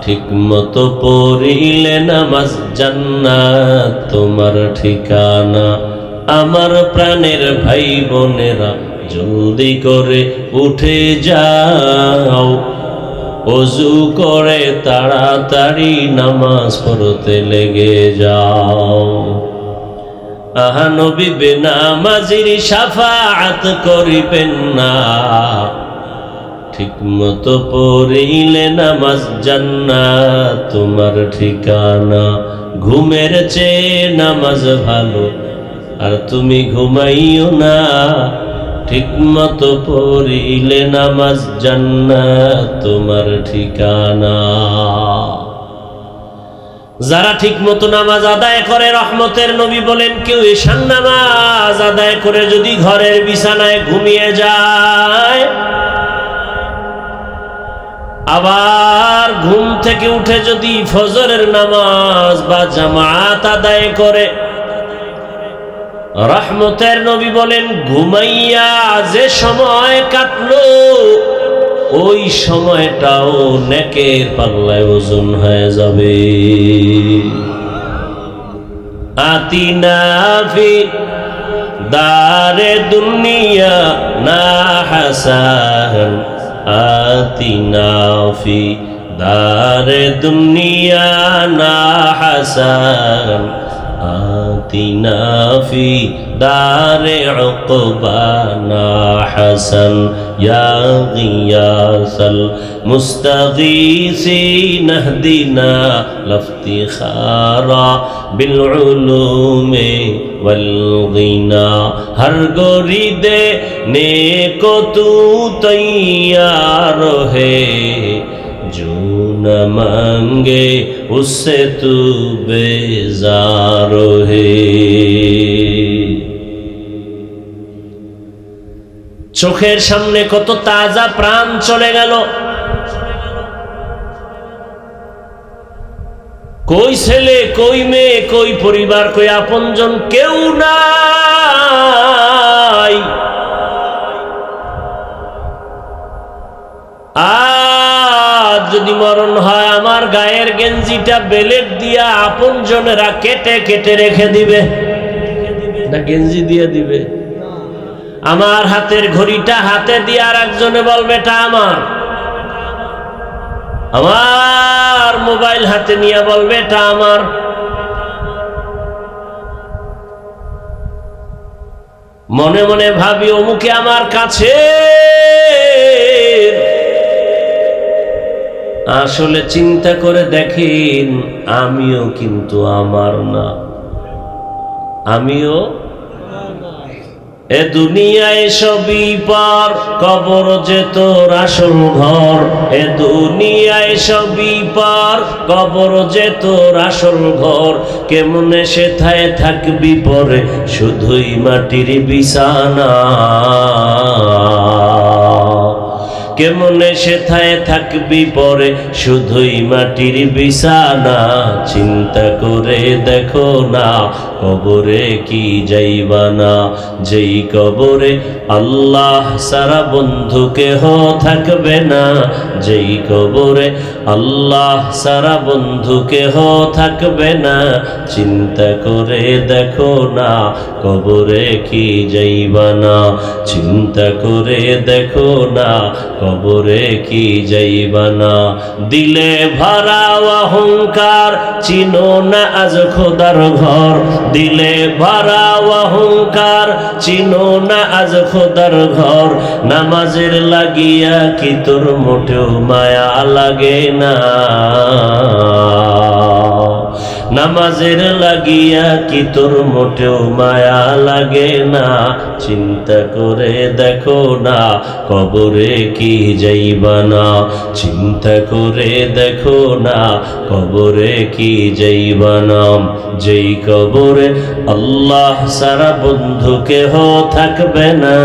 ঠিক মতো পড়িলে নামাজ জান্নাত তোমার ঠিকানা। আমার প্রাণের ভাই বোনেরা, জলদি করে উঠে যাও। ওযু করে তাড়াতাড়ি নামাজ পড়তে লেগে যাও। আহা নবী বেনামাজির শাফাআত করিবেন না, ঠিক মতো পড়িলে নামাজ জান্নাত তোমার ঠিকানা। ঘুমের চেয়ে নামাজ ভালো, আর তুমি ঘুমাইও না, ঠিক মতো পড়িলে নামাজ জান্নাত তোমার ঠিকানা। যারা ঠিক মতো নামাজ আদায় করে, রহমতের নবী বলেন, কেউ ঈশান নামাজ আদায় করে যদি ঘরের বিছানায় ঘুমিয়ে যায়, আবার ঘুম থেকে উঠে যদি ফজরের নামাজ বা জামাত আদায় করে, রহমতের নবী বলেন, ঘুমাইয়া যে সময় কাটলো ওই সময়টাও নেকের পাল্লায় ওজন হয়ে যাবে। আতিনা ফি দারে দুনিয়া না হাসান, আতিনা ফি দারে দুনিয়া না হাসান, আতিনা ফি দারে উকবা না হাসান, ইয়া গিয়াসাল মুস্তাগীসিন ইহদিনা লফতিখারা বিল উলুমি ওয়াল গিনা। হর গরিদে নেকো তু তৈয়ার হে, जो न मांगे उससे तू बेजार है। চোখের সামনে কত তাজা প্রাণ চলে গেল, কই ছেলে, কই মেয়ে, কই পরিবার, কই আপনজন, কেউ নাই। যদি মরণ হয়, আমার গায়ের গেঞ্জিটা বেলেট দিয়া আপন জনেরা কেটে কেটে রেখে দিবে, না গেঞ্জি দিয়ে দিবে? আমার হাতের ঘড়িটা হাতে দিয়ে আর একজনে বলবে এটা আমার। আমার মোবাইল হাতে নিয়ে বলবে এটা আমার। মনে মনে ভাবি অমুকে আমার কাছে, আসলে চিন্তা করে দেখেন আমিও কিন্তু আমার না, আমিও এ দুনিয়ায় সবই পার, কবর যে তোর আসল ঘর। এ দুনিয়ায় সবই পার, কবর যে তোর আসল ঘর। কেমনে সেথায় থাকবি পরে, শুধুই মাটির বিছানা। কেমনে সেথায় থাকবি পরে, শুধুই মাটির বিছানা। চিন্তা করে দেখো না, কবরে কি যাইবা না। যেই কবরে আল্লাহ সারা বন্ধু কেহ থাকবে না, যেই কবরে আল্লাহ সারা বন্ধু কেহ থাকবে না। চিন্তা করে দেখো না, কবরে কি যাইবা না। চিন্তা করে দেখো না, কবরে কি যাইবা না। দিলে ভরা অহংকার, চিনো না আজ খোদার ঘর। দিলে ভরা অহংকার, চিনো না আজ খোদার ঘর। নামাজের লাগিয়া কি তোর মোটেও মায়া লাগে না। নামাজের লাগিয়া কি তোর মোটেও মায়া লাগে না। চিন্তা করে দেখো না, কবরে কি যাইবা না। চিন্তা করে দেখো না, কবরে কি যাইবা না। যেই কবরে আল্লাহ সারা বন্ধু কেহ থাকবে না,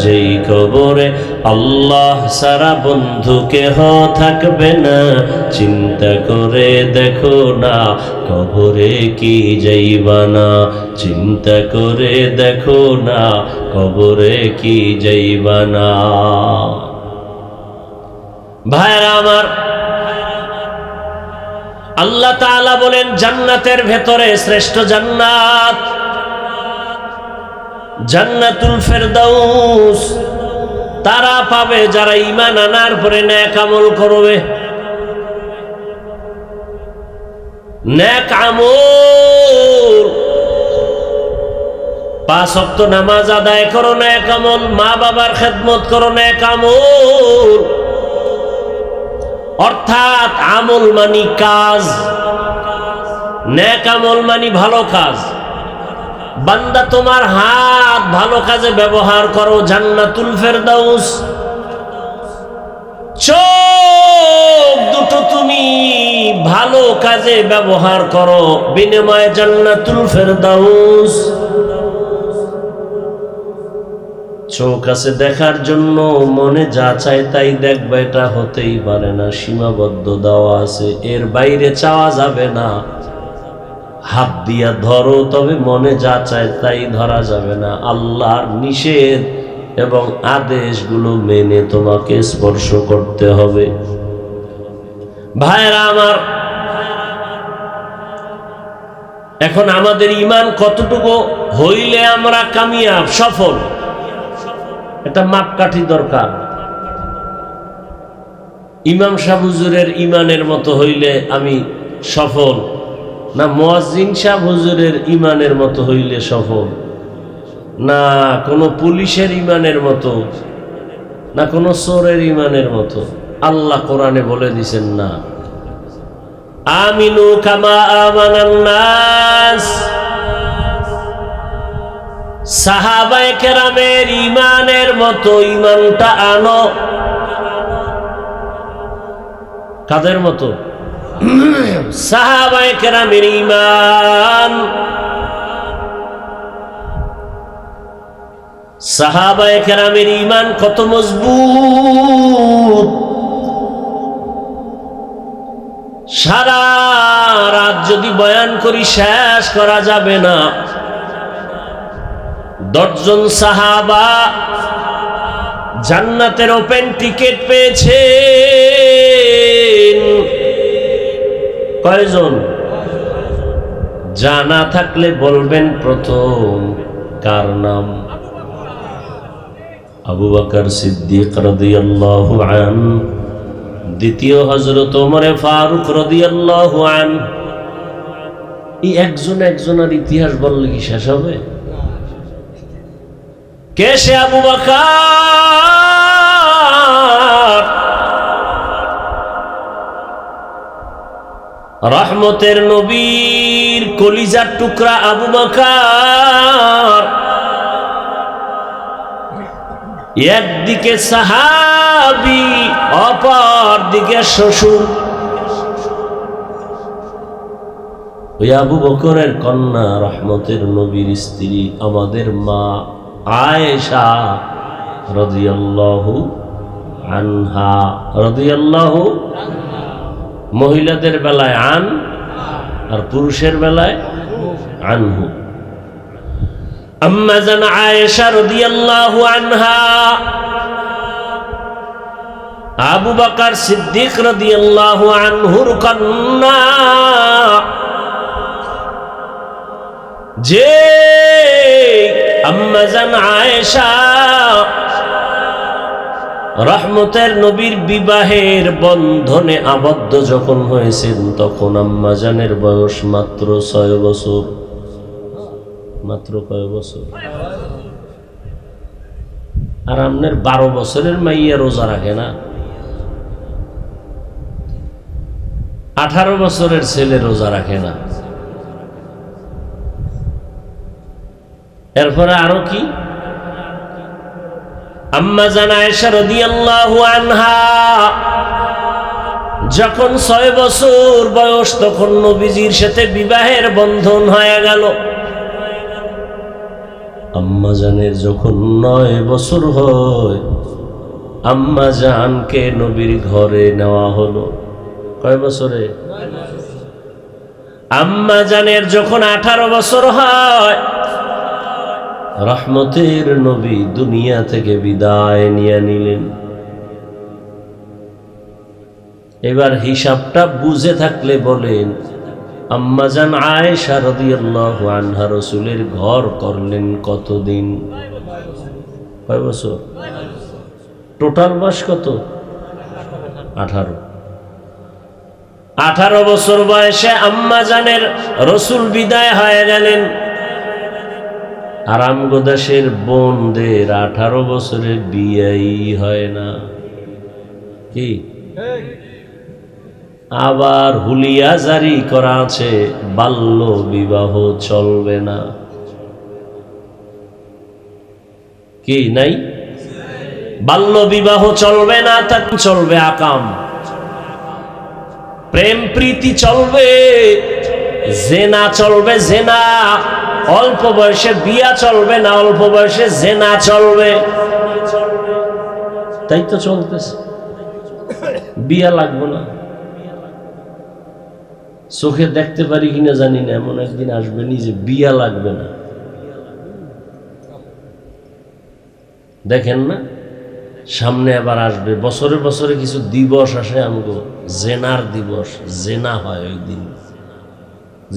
যেই কবরে আল্লাহ সারা বন্ধু কেহ থাকবে না। চিন্তা করে দেখো না, কবরে কি যাইবা না। চিন্তা করে দেখো না, কবরে কি যাইবা না। ভাইরা আমার, আল্লাহ তাআলা বলেন জান্নাতের ভেতরে শ্রেষ্ঠ জান্নাত জান্নাতুল ফেরদাউস তারা পাবে যারা ঈমান আনার পরে নেক আমল করবে। নেক আমল 5 ওয়াক্ত নামাজ আদায় করো, নেক আমল। মা বাবার খেদমত করো, নেক আমল। অর্থাৎ আমল মানি কাজ, নেক আমল মানি ভালো কাজ। বান্দা তোমার হাত ভালো কাজে ব্যবহার করো, জান্নাতুল ফেরদাউস। চোখ দুটো তুমি ভালো কাজে ব্যবহার করো, বিনিময়ে জান্নাতুল ফেরদাউস। চোখ আছে দেখার জন্য, মনে যা চায় তাই দেখবে, এটা হতেই পারে না, সীমাবদ্ধ দেওয়া আছে, এর বাইরে চাওয়া যাবে না। হাত দিয়া ধরো, তবে মনে যা চায় তাই ধরা যাবে না। আল্লাহর নিষেধ এবং আদেশগুলো মেনে তোমাকে স্পর্শ করতে হবে। ভাইরা আমার, এখন আমাদের ঈমান কতটুকু হইলে আমরা কামিয়াব, সফল, এটা মাপকাঠি দরকার। ইমাম সাহেব হুজুরের ঈমানের মতো হইলে আমি সফল, না মুয়াজ্জিন সাহেব হুজুরের ঈমানের মতো হইলে সফল, না কোনো পুলিশের ঈমানের মতো, না কোনো চোরের ঈমানের মতো? আল্লাহ কোরআনে বলে দিছেন, না আমিনু কামা আমানান নাস। সাহাবায়ে কেরামের ঈমানের মতো ঈমানটা আনো। কাদের মতো? সাহাবায়ে কেরামের ঈমান। সাহাবায়ে কেরামের ঈমান কত মজবুত! সারা রাত যদি বয়ান করি শেষ করা যাবে না। 10 জন সাহাবা জান্নাতের ওপেন টিকিট পেয়েছেন। কয়জন? জানা থাকলে বলবেন প্রথম কার নাম? আবু বকর সিদ্দিক রাদিয়াল্লাহু আনহু, দ্বিতীয় হযরত ওমর ফারুক রাদিয়াল্লাহু আনহু। এই একজনের ইতিহাস বললে কি শেষ হবে? কে সে আবু বকর? রহমতের নবীর কলিজার টুকরা আবু বকর। একদিকে সাহাবী, অপর দিকে শ্বশুর। ওই আবু বকরের কন্যা রহমতের নবীর স্ত্রী আমাদের মা আয়েশা রাদিয়াল্লাহু আনহা। রাদিয়াল্লাহু, মহিলাদের বেলায় আন আর পুরুষের বেলায় আনহু। আম্মা জান আয়েশা রাদিয়াল্লাহু আনহা আবু বকর সিদ্দিক রাদিয়াল্লাহু আনহুর কন্যা। যে আম্মা জান আয়েশা রহমতের নবীর বিবাহের বন্ধনে আবদ্ধ যখন হয়েছেন, তখন আম্মা জানের বয়স মাত্র 6 বছর। মাত্র কয় বছর? আর আপনার 12 বছরের মাইয়া রোজা রাখে না? 18 বছরের ছেলে রোজা রাখে না? এরপরে আরো কি? আম্মা জান আয়েশা রাদিয়াল্লাহু আনহা যখন 6 বছর বয়স, তখন নবীজির সাথে বিবাহের বন্ধন হয়ে গেল। আম্মা জানের যখন 9 বছর হয়, আম্মা জানকে নবীর ঘরে নেওয়া হলো। কয় বছরে? আম্মা জানের যখন 18 বছর হয়, রহমতের নবী দুনিয়া থেকে বিদায় নিয়ে নিলেন। এবার হিসাবটা বুঝে থাকলে বলেন, আম্মা জান আয়েশা রাদিয়াল্লাহু আনহা রাসূলের ঘর করলেন কতদিন? কয় বছর? টোটাল বয়স কত? 18। 18 বছর বয়সে আম্মা জানের রাসূল বিদায় হয়ে গেলেন। আর আমগো দেশের বোনদের 18 বছরে বিয়েই হয় না। কি আবার হুলিয়া জারি করা আছে, বাল্য বিবাহ চলবে না। কি নাই? বাল্য বিবাহ চলবে না, তা চলবে আকাম, প্রেম প্রীতি চলবে, জেনা চলবে, জেনা। অল্প বয়সে বিয়া চলবে না, অল্প বয়সে জেনা চলবে। তাই তো চলতেছে। বিয়া লাগবে না, চোখে দেখতে পারি কিনা জানি না, এমন একদিন আসবে নিজে বিয়া লাগবে না। দেখেন না, সামনে আবার আসবে, বছরে বছরে কিছু দিবস আসে আমগো, জেনার দিবস, জেনা হয় ওই দিন।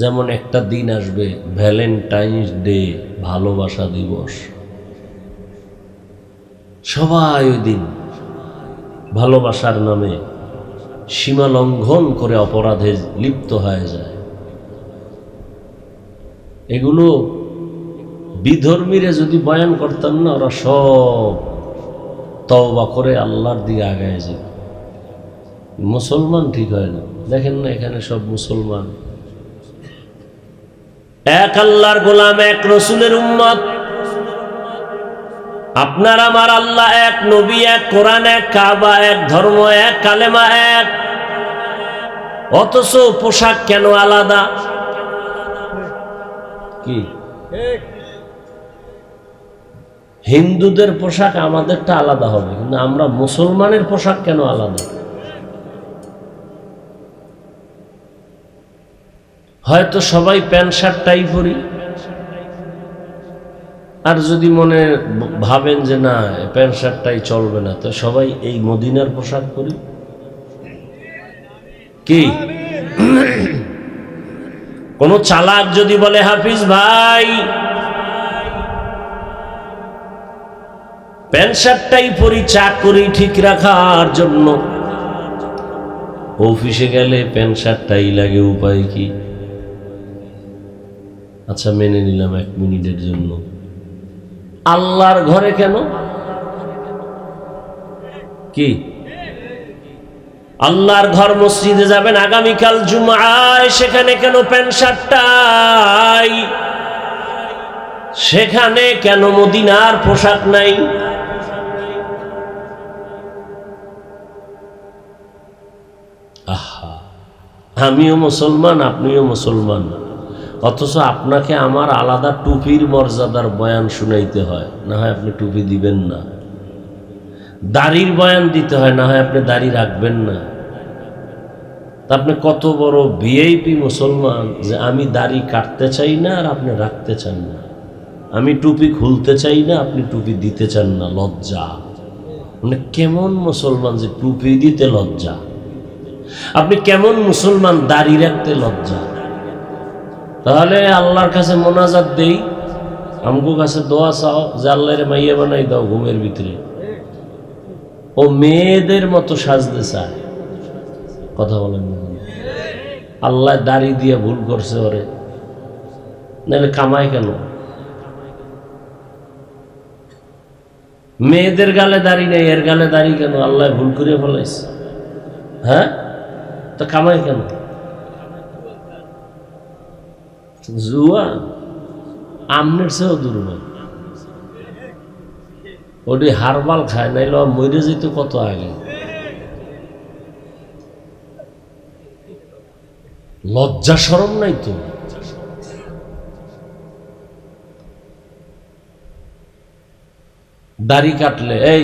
যেমন একটা দিন আসবে ভ্যালেন্টাইন্স ডে, ভালোবাসা দিবস। সবাই ওই দিন ভালোবাসার নামে সীমা লঙ্ঘন করে অপরাধে লিপ্ত হয়ে যায়। এগুলো বিধর্মীরা যদি বয়ান করতাম না, ওরা সব তওবা করে আল্লাহর দিকে আগায় যায়। মুসলমান ঠিক হয় না। দেখেন না, এখানে সব মুসলমান, এক আল্লাহর গোলাম, এক রসুলের উম্মত। আপনার আমার আল্লাহ এক, নবী এক, কোরআন এক, কাবা এক, ধর্ম এক, কালেমা এক, অথচ পোশাক কেন আলাদা? কি হিন্দুদের পোশাক আমাদেরটা আলাদা হবে, কিন্তু আমরা মুসলমানের পোশাক কেন আলাদা? হয়তো সবাই প্যান্ট শার্টটাই পরি, আর যদি মনে ভাবেন যে না প্যান্ট শার্টটাই চলবে না, তো সবাই এই মদিনার পোশাক পরি। কি কোন চালাক যদি বলে হাফিজ ভাই প্যান্ট শার্টটাই পরি চাকরি ঠিক রাখার জন্য, অফিসে গেলে প্যান্ট শার্টটাই লাগে, উপায় কি? আচ্ছা মেনে নিলাম 1 মিনিটের জন্য। আল্লাহর ঘরে কেন? কি আল্লাহর ঘর মসজিদে যাবেন আগামীকাল জুমআয়, সেখানে কেন প্যান্ট শার্টটাই? সেখানে কেন মদিনার পোশাক নাই? আহা, আমিও মুসলমান, আপনিও মুসলমান, অথচ আপনাকে আমার আলাদা টুপির মর্যাদার বয়ান শুনাইতে হয়, না হয় আপনি টুপি দিবেন না। দাড়ির বয়ান দিতে হয়, না হয় আপনি দাড়ি রাখবেন না। তা আপনি কত বড় ভিআইপি মুসলমান যে আমি দাড়ি কাটতে চাই না আর আপনি রাখতে চান না, আমি টুপি খুলতে চাই না আপনি টুপি দিতে চান না। লজ্জা! মানে কেমন মুসলমান যে টুপি দিতে লজ্জা? আপনি কেমন মুসলমান দাড়ি রাখতে লজ্জা? তাহলে আল্লাহর কাছে মোনাজাত দেই, আমগো কাছে দোয়া চাও যে আল্লাহর মাইয়া বানাই দাও ঘুমের ভিতরে। ও মেয়েদের মতো সাজতে চায়, কথা বলেন না? আল্লাহ দাড়ি দিয়ে ভুল করছে ওরে, নাহলে কামায় কেন? মেয়েদের গালে দাড়ি নেই, এর গালে দাড়ি কেন? আল্লাহ ভুল করে ফেলাইছে। হ্যাঁ, তো কামায় কেন? জুয়া আমনের চেয়েও দুর্বল। ওটি হারবাল খায়, নাইলে মরে যেত কত আগে। লজ্জা শরম নাই তো? দাড়ি কাটলে, এই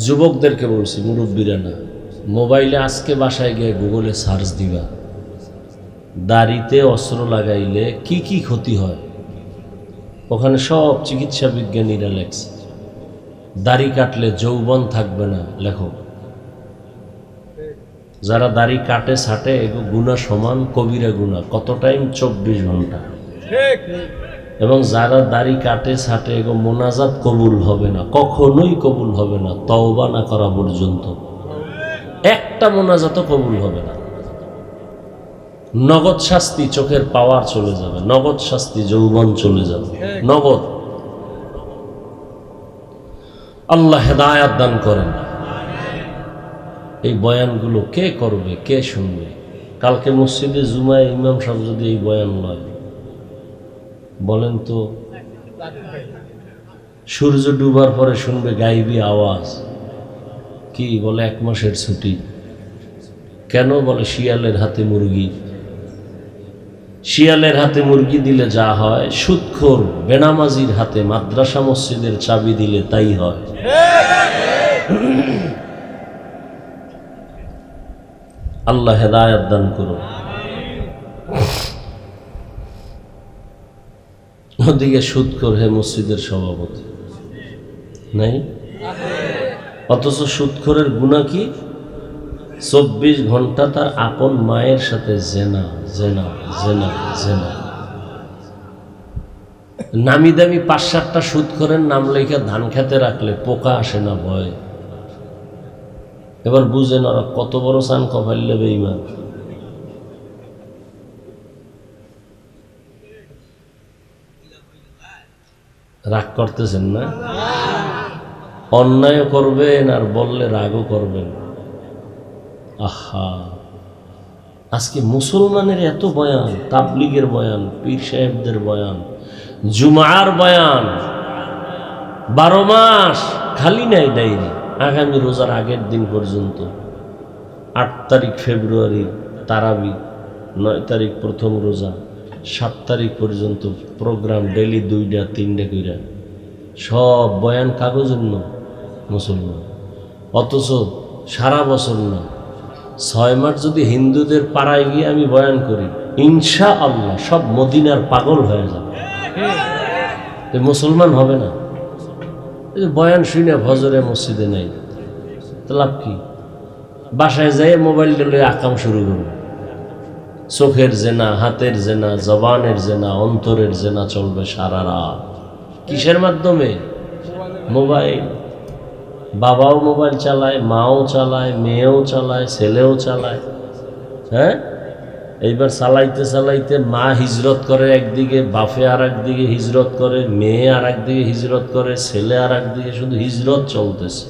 যুবকদেরকে বলছি, মুরব্বীরা না, মোবাইলে আজকে বাসায় গিয়ে গুগলে সার্চ দিবা দাড়িতে অস্ত্র লাগাইলে কি কি ক্ষতি হয়। ওখানে সব চিকিৎসা বিজ্ঞানীরা লেখছে। দাড়ি কাটলে যৌবন থাকবে না, লেখো। যারা দাড়ি কাটে ছাটে এগো গুনাহ সমান কবিরা গুনাহ। কত টাইম? 24 ঘন্টা। এবং যারা দাড়ি কাটে ছাটে এগো মোনাজাত কবুল হবে না, কখনোই কবুল হবে না তওবা না করা পর্যন্ত। একটা মোনাজাতও কবুল হবে না। নগদ শাস্তি, চোখের পাওয়ার চলে যাবে, নগদ শাস্তি, যৌবন চলে যাবে, নগদ। আল্লাহ হেদায়াত দান করেন। এই বয়ানগুলো কে করবে, কে শুনবে? কালকে মসজিদে জুমায় ইমাম সাহেব যদি এই বয়ান লয়, বলেন তো সূর্য ডুবার পরে শুনবে গাইবি আওয়াজ, কি বলে 1 মাসের ছুটি। কেন? বলে শিয়ালের হাতে মুরগি। শিয়ালের হাতে মুরগি দিলে যা হয়, সুদখোর বেনামাজির হাতে মাদ্রাসা মসজিদের চাবি দিলে তাই হয়। আল্লাহ হেদায়াত দান করুন। ওদিকে সুদখোর হে মসজিদের সভাপতি নাই, অথচ সুদখোরের গুনাহ কি? 24 ঘন্টা তার আপন মায়ের সাথে জেনা জেনা জেনা জেনা। নামি দামি 5-7টা সুদখোরের নাম লেখা ধান খেতে রাখলে পোকা আসে না ভয়। এবার বুঝেন ওরা কত বড় চান কপাইলে বেঈমান। রাগ করতেছেন না? অন্যায় করবেন আর বললে রাগও করবেন। আহা, আজকে মুসলমানের এত বয়ান, তাবলিগের বয়ান, পীর সাহেবদের বয়ান, জুমার বয়ান, 12 মাস খালি নাই ডায়েরি। আগামী রোজার আগের দিন পর্যন্ত 8 তারিখ ফেব্রুয়ারি তারাবি, 9 তারিখ প্রথম রোজা, 7 তারিখ পর্যন্ত প্রোগ্রাম, ডেলি 2টা 3টা কইরা, সব বয়ান কাগজের জন্য মুসলমান। অথচ সারা বছর না, 6 মাস যদি হিন্দুদের পাড়ায় গিয়ে আমি বয়ান করি, ইনশাআল্লাহ সব মদিনার পাগল হয়ে যাবে, মুসলমান হবে না। বয়ান শুনে ফজরে মসজিদে নেই তো লাভ কি? বাসায় যাই মোবাইল ডেলে আকাম শুরু করবে। চোখের জেনা, হাতের জেনা, জবানের জেনা, অন্তরের জেনা চলবে সারা রাত। কিসের মাধ্যমে? মোবাইল। বাবাও মোবাইল চালায়, মাও চালায়, মেয়েও চালায়, ছেলেও চালায়। হ্যাঁ, এইবার চালাইতে চালাইতে মা হিজরত করে একদিকে, বাপে আর একদিকে হিজরত করে, মেয়ে আর একদিকে হিজরত করে, ছেলে আর একদিকে, শুধু হিজরত চলতেছে।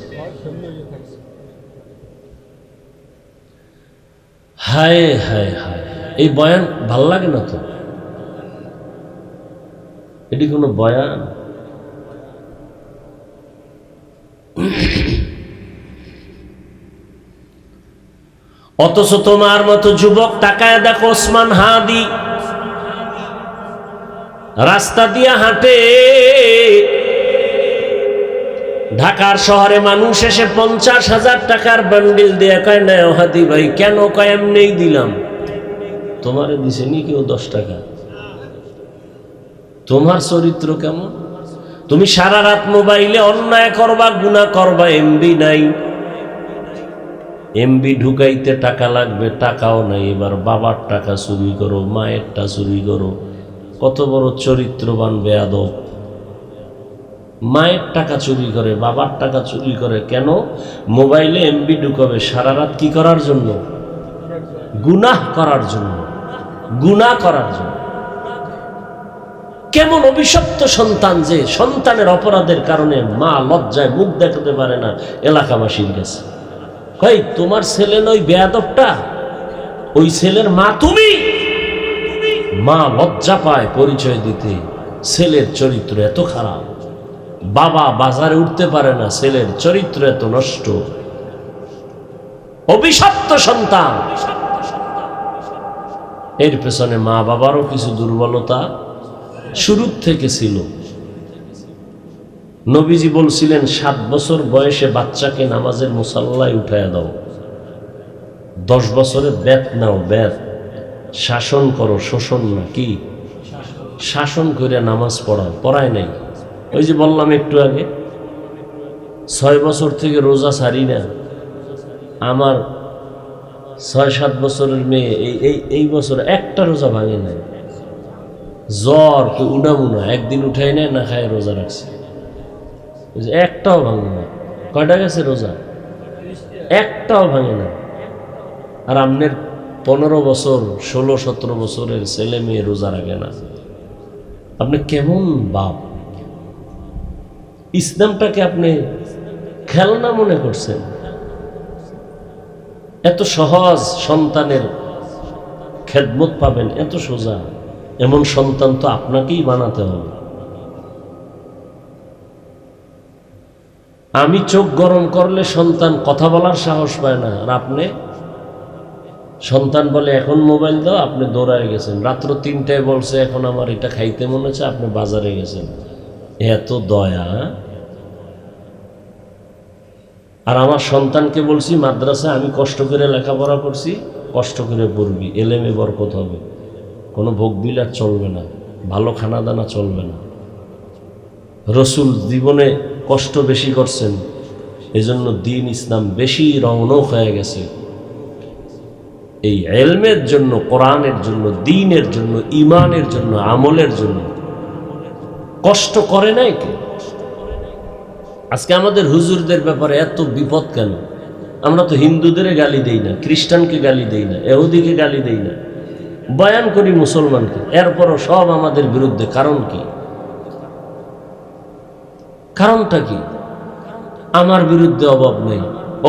হায় হায় হায়, এই বয়ান ভাল লাগে না তো? এটি কোনো বয়ান? অথচ তোমার মতো যুবক তাকায় দেখো, ওসমান হাদি রাস্তা দিয়া হাঁটে, ঢাকার শহরে মানুষ এসে 50,000 টাকার বান্ডিল দিয়ে কয়, না হাদি ভাই কেন? কয় এমনিই দিলাম। তোমারে দিছে নি কেউ 10 টাকা? তোমার চরিত্র কেমন? তুমি সারা রাত মোবাইলে অন্যায় করবা, গুনাহ করবা, এমবি নাই, এমবি ঢুকাইতে টাকা লাগবে, টাকাও নাই। এবার বাবার টাকা চুরি করো, মায়েরটা চুরি করো। কত বড় চরিত্রবান বেয়াদব! মায়ের টাকা চুরি করে, বাবার টাকা চুরি করে। কেন? মোবাইলে এমবি ঢুকাবে। সারা রাত কি করার জন্য? গুনাহ করার জন্য, গুনাহ করার জন্য। কেমন অভিশপ্ত সন্তান যে সন্তানের অপরাধের কারণে মা লজ্জায় মুখ দেখাতে পারে না এলাকাবাসীর কাছে। কই তোমার ছেলে নয় বেয়াদবটা, ওই ছেলের মা তুমি। মা লজ্জা পায় পরিচয় দিতে, ছেলের চরিত্র এত খারাপ। বাবা বাজারে উঠতে পারে না, ছেলের চরিত্র এত নষ্ট। অভিশপ্ত সন্তান। এর পেছনে মা বাবারও কিছু দুর্বলতা শুরুর থেকে ছিল। নবীজি বলছিলেন 7 বছর বয়সে বাচ্চাকে নামাজের মুসাল্লায় উঠায়া দাও, 10 বছরে বেত নাও, বেত শাসন করো, শোষণ না, কি শাসন করে নামাজ পড়াও। পড়ায় নাই। ওই যে বললাম একটু আগে, 6 বছর থেকে রোজা ছাড়ি না। আমার 6-7 বছরের মেয়ে এই বছর একটা রোজা ভাঙে নাই। জ্বর তো উডামুনা, একদিন উঠাই নেয় না, খায় রোজা রাখছে, একটাও ভাঙে না। কয়টা গেছে রোজা? একটাও ভাঙে না। আর আমনের 15 বছর 16-17 বছরের ছেলে মেয়ে রোজা রাখে না। আপনি কেমন বাপ? ইসলামটাকে আপনি খেলনা মনে করছেন? এত সহজ সন্তানের খেদমত পাবেন, এত সোজা। এমন সন্তান তো আপনাকেই বানাতে হবে। আমি চোখ গরম করলে সন্তান কথা বলার সাহস পায় না, আর আপনি সন্তান বলে এখন মোবাইল দাও, আপনি দৌড়ায় গেছেন। রাত্র 3টায় বলছে এখন আমার এটা খাইতে মনে হচ্ছে, আপনি বাজারে গেছেন। এত দয়া। আর আমার সন্তানকে বলছি মাদ্রাসা আমি কষ্ট করে লেখাপড়া করছি, কষ্ট করে পড়বি, এলেমে বরকত হবে, কোনো ভোগবিলাস চলবে না, ভালো খানা দানা চলবে না। রসুল জীবনে কষ্ট বেশি করছেন, এজন্য দ্বীন ইসলাম বেশি রৌনক হয়ে গেছে। এই ইলমের জন্য, কোরআনের জন্য, দ্বীনের জন্য, ঈমানের জন্য, আমলের জন্য কষ্ট করে নাই কে? আজকে আমাদের হুজুরদের ব্যাপারে এত বিপদ কেন? আমরা তো হিন্দুদের গালি দেই না, খ্রিস্টানকে গালি দেই না, ইহুদিকে গালি দেই না, বয়ান করি মুসলমানকে, এরপরও সব আমাদের বিরুদ্ধে। কারণ কি? কারণটা কি? আমার বিরুদ্ধে অভাব নাই,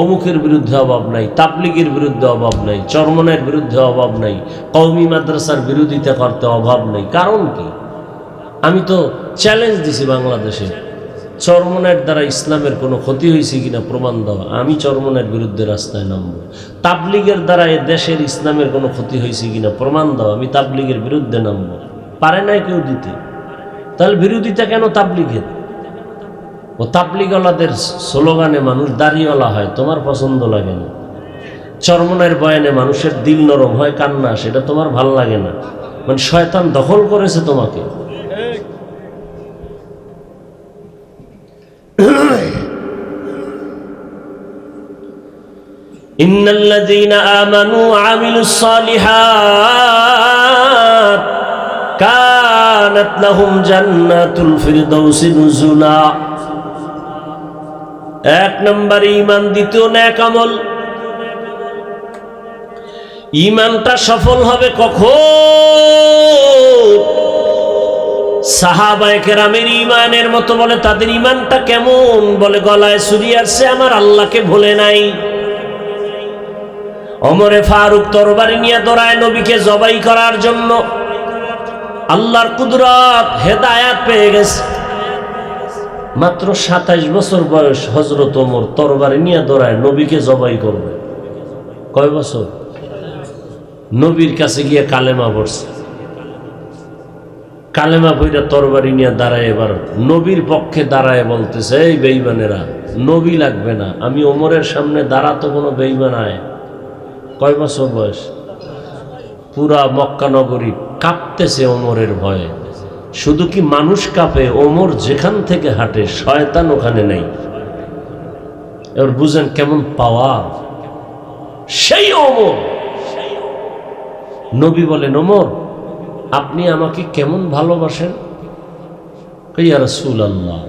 অমুকের বিরুদ্ধে অভাব নাই, তাবলিগের বিরুদ্ধে অভাব নাই, চরমনের বিরুদ্ধে অভাব নাই, কওমি মাদ্রাসার বিরোধিতা করতে অভাব নাই। কারণ কি? আমি তো চ্যালেঞ্জ দিছি বাংলাদেশে, চরমনের দ্বারা ইসলামের কোনো ক্ষতি হয়েছে কিনা প্রমাণ দেওয়া। আমি চরমনের বিরুদ্ধে রাস্তায় নামব। তাবলিগের দ্বারা এ দেশের ইসলামের কোনো ক্ষতি হয়েছে কিনা প্রমাণ দেওয়া। আমি তাবলিগের বিরুদ্ধে নামব। পারে নাই কেউ দিতে। তাহলে বিরোধিতা কেন তাবলিগের? ও তাবলিগওয়ালাদের স্লোগানে মানুষ দাড়িওয়ালা হয়, তোমার পছন্দ লাগে না। চরমনের বয়ানে মানুষের দিল নরম হয়, কান্না, সেটা তোমার ভাল লাগে না। মানে শয়তান দখল করেছে তোমাকে। ইন্নাল্লাযীনা আমানু ওয়া আমিলুস সালিহাত কানাত লাহুম জান্নাতুল ফিরদাউসি নুজুলা। এক নম্বর ঈমান, দ্বিতীয় নেক আমল। ঈমানটা সফল হবে কখন? সাহাবায়ে কেরামের ঈমানের মতো। বলে তাদের ঈমানটা কেমন? বলে গলায় ছুরি আসছে, আমার আল্লাহকে ভুলে নাই। ওমরে ফারুক তরবারি নিয়ে দৌড়ায় নবীকে জবাই করার জন্য। আল্লাহর কুদরত, হেদায়াত পেয়ে গেছে। মাত্র 27 বছর বয়স, হযরত ওমর তরবারি নিয়ে দৌড়ায় নবীকে জবাই করবে। কয় বছর? নবীর কাছে গিয়ে কালেমা পড়ছে। কালেমা পড়া তরবারি নিয়ে দাঁড়ায়, এবার নবীর পক্ষে দাঁড়ায় বলতেছে, এই বেঈমানেরা, নবী লাগবে না, আমি ওমরের সামনে দাঁড়াতো কোনো বেঈমান আয়। কয় বছর বয়স? পুরা মক্কা নগরী কাঁপতেছে ওমরের ভয়ে। শুধু কি মানুষ কাঁপে, ওমর যেখান থেকে হাঁটে শয়তান ওখানে নেই। এবার বুঝেন কেমন পাওয়ার সেই ওমর। নবী বলেন, ওমর আপনি আমাকে কেমন ভালোবাসেন? ইয়া রাসূলুল্লাহ,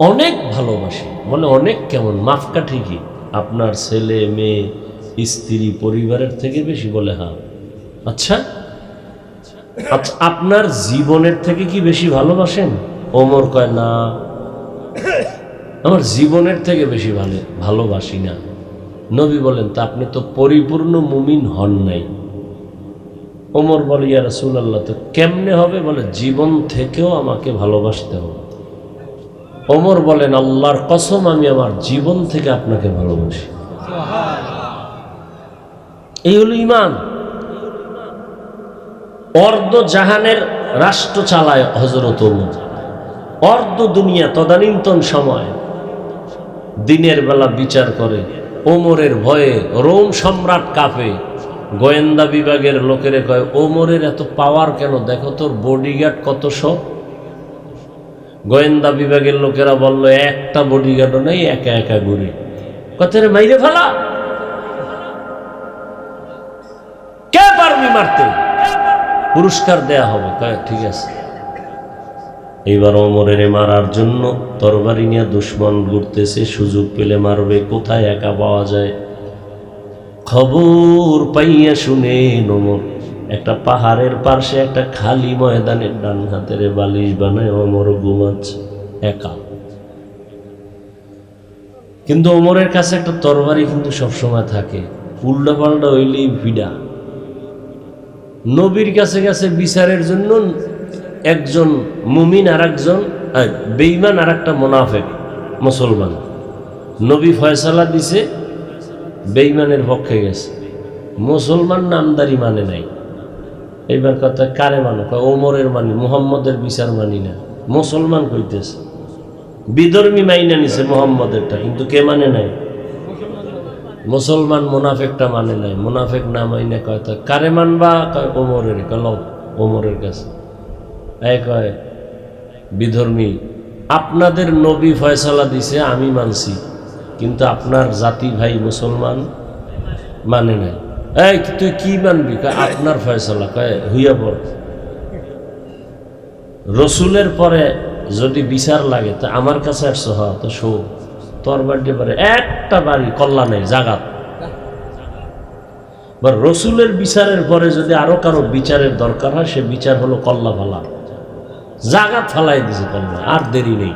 অনেক ভালোবাসি। বলে অনেক কেমন? মাপকাঠি কি? আপনার ছেলে মেয়ে স্ত্রী পরিবারের থেকে বেশি? বলে হ্যাঁ। আচ্ছা আচ্ছা, আপনার জীবনের থেকে কি বেশি ভালোবাসেন? ওমর কয় না, আমার জীবনের থেকে বেশি ভালোবাসি না। নবী বলেন, তা আপনি তো পরিপূর্ণ মুমিন হন নাই। ওমর বলে, ইয়া রাসূলুল্লাহ, তো কেমনে হবে? বলে জীবন থেকেও আমাকে ভালোবাসতে হবে। ওমর বলেন, আল্লাহর কসম, আমি আমার জীবন থেকে আপনাকে ভালোবাসি। এই হলো ঈমান। অর্ধ জাহানের রাষ্ট্র চালায় হযরত ওমর, অর্ধ দুনিয়া তদানীন্তন সময় দিনের বেলা বিচার করে। ওমরের ভয়ে রোম সম্রাট কাঁপে। গোয়েন্দা বিভাগের লোকেরে কয়, ওমরের এত পাওয়ার কেন? দেখো তোর বডিগার্ড কত সব। গোয়েন্দা বিভাগের লোকেরা বলল, একটা বডিগার্ডও নেই, একা একা ঘুরে। কথারে মাইরে ফেলা, কে পারবি মারতে? পুরস্কার দেয়া হবে। ঠিক আছে। এইবার ওমরের মারার জন্য তরবারি নিয়ে দুশ্মন ঘুরতেছে, সুযোগ পেলে মারবে, কোথায় একা পাওয়া যায়। খবর পাইয়া শুনে ওমর একটা পাহাড়ের পাশে একটা খালি ময়দানের ডান হাতের বালিশ বানায় ওমর ঘুমাচ্ছে একা। কিন্তু ওমরের কাছে একটা তরবারি কিন্তু সবসময় থাকে, উল্টা পাল্টা হইলেই ভিড়া। নবীর কাছে গেছে বিচারের জন্য একজন মুমিন আর একজন বেঈমান আর একটা মুনাফিক মুসলমান। নবী ফয়সালা দিছে, বেঈমানের পক্ষে গেছে, মুসলমান নামদারি মানে নাই। এইবার কথা কারে মানো? ওমরের মানি, মুহাম্মদের বিচার মানি না। মুসলমান কইতেছে, বিধর্মী মাইনা নিছে মুহাম্মদেরটা, কিন্তু কে মানে নাই? মুসলমান। মুনাফিকটা মানে নাই। মুনাফিক না মাইনে কয় তা কারে মানবা? কয় ওমরের। কল ওমরের কাছে কয় বিধর্মী, আপনাদের নবী ফয়সালা দিছে, আমি মানছি, কিন্তু আপনার জাতি ভাই মুসলমান মানে নাই। এই তুই কি মানবি? কয় আপনার ফয়সালা। কয় হইয়া পড়। রসুলের পরে যদি বিচার লাগে তা আমার কাছে আসছো, হ তো শো তোর বাড়িতে পারে একটা বাড়ি কল্লা নেই জাগাত। বা রসুলের বিচারের পরে যদি আরো কারো বিচারের দরকার হয়, সে বিচার হলো কল্লা ফালা, জাগাত ফালাই দিছে কল্লা, আর দেরি নেই।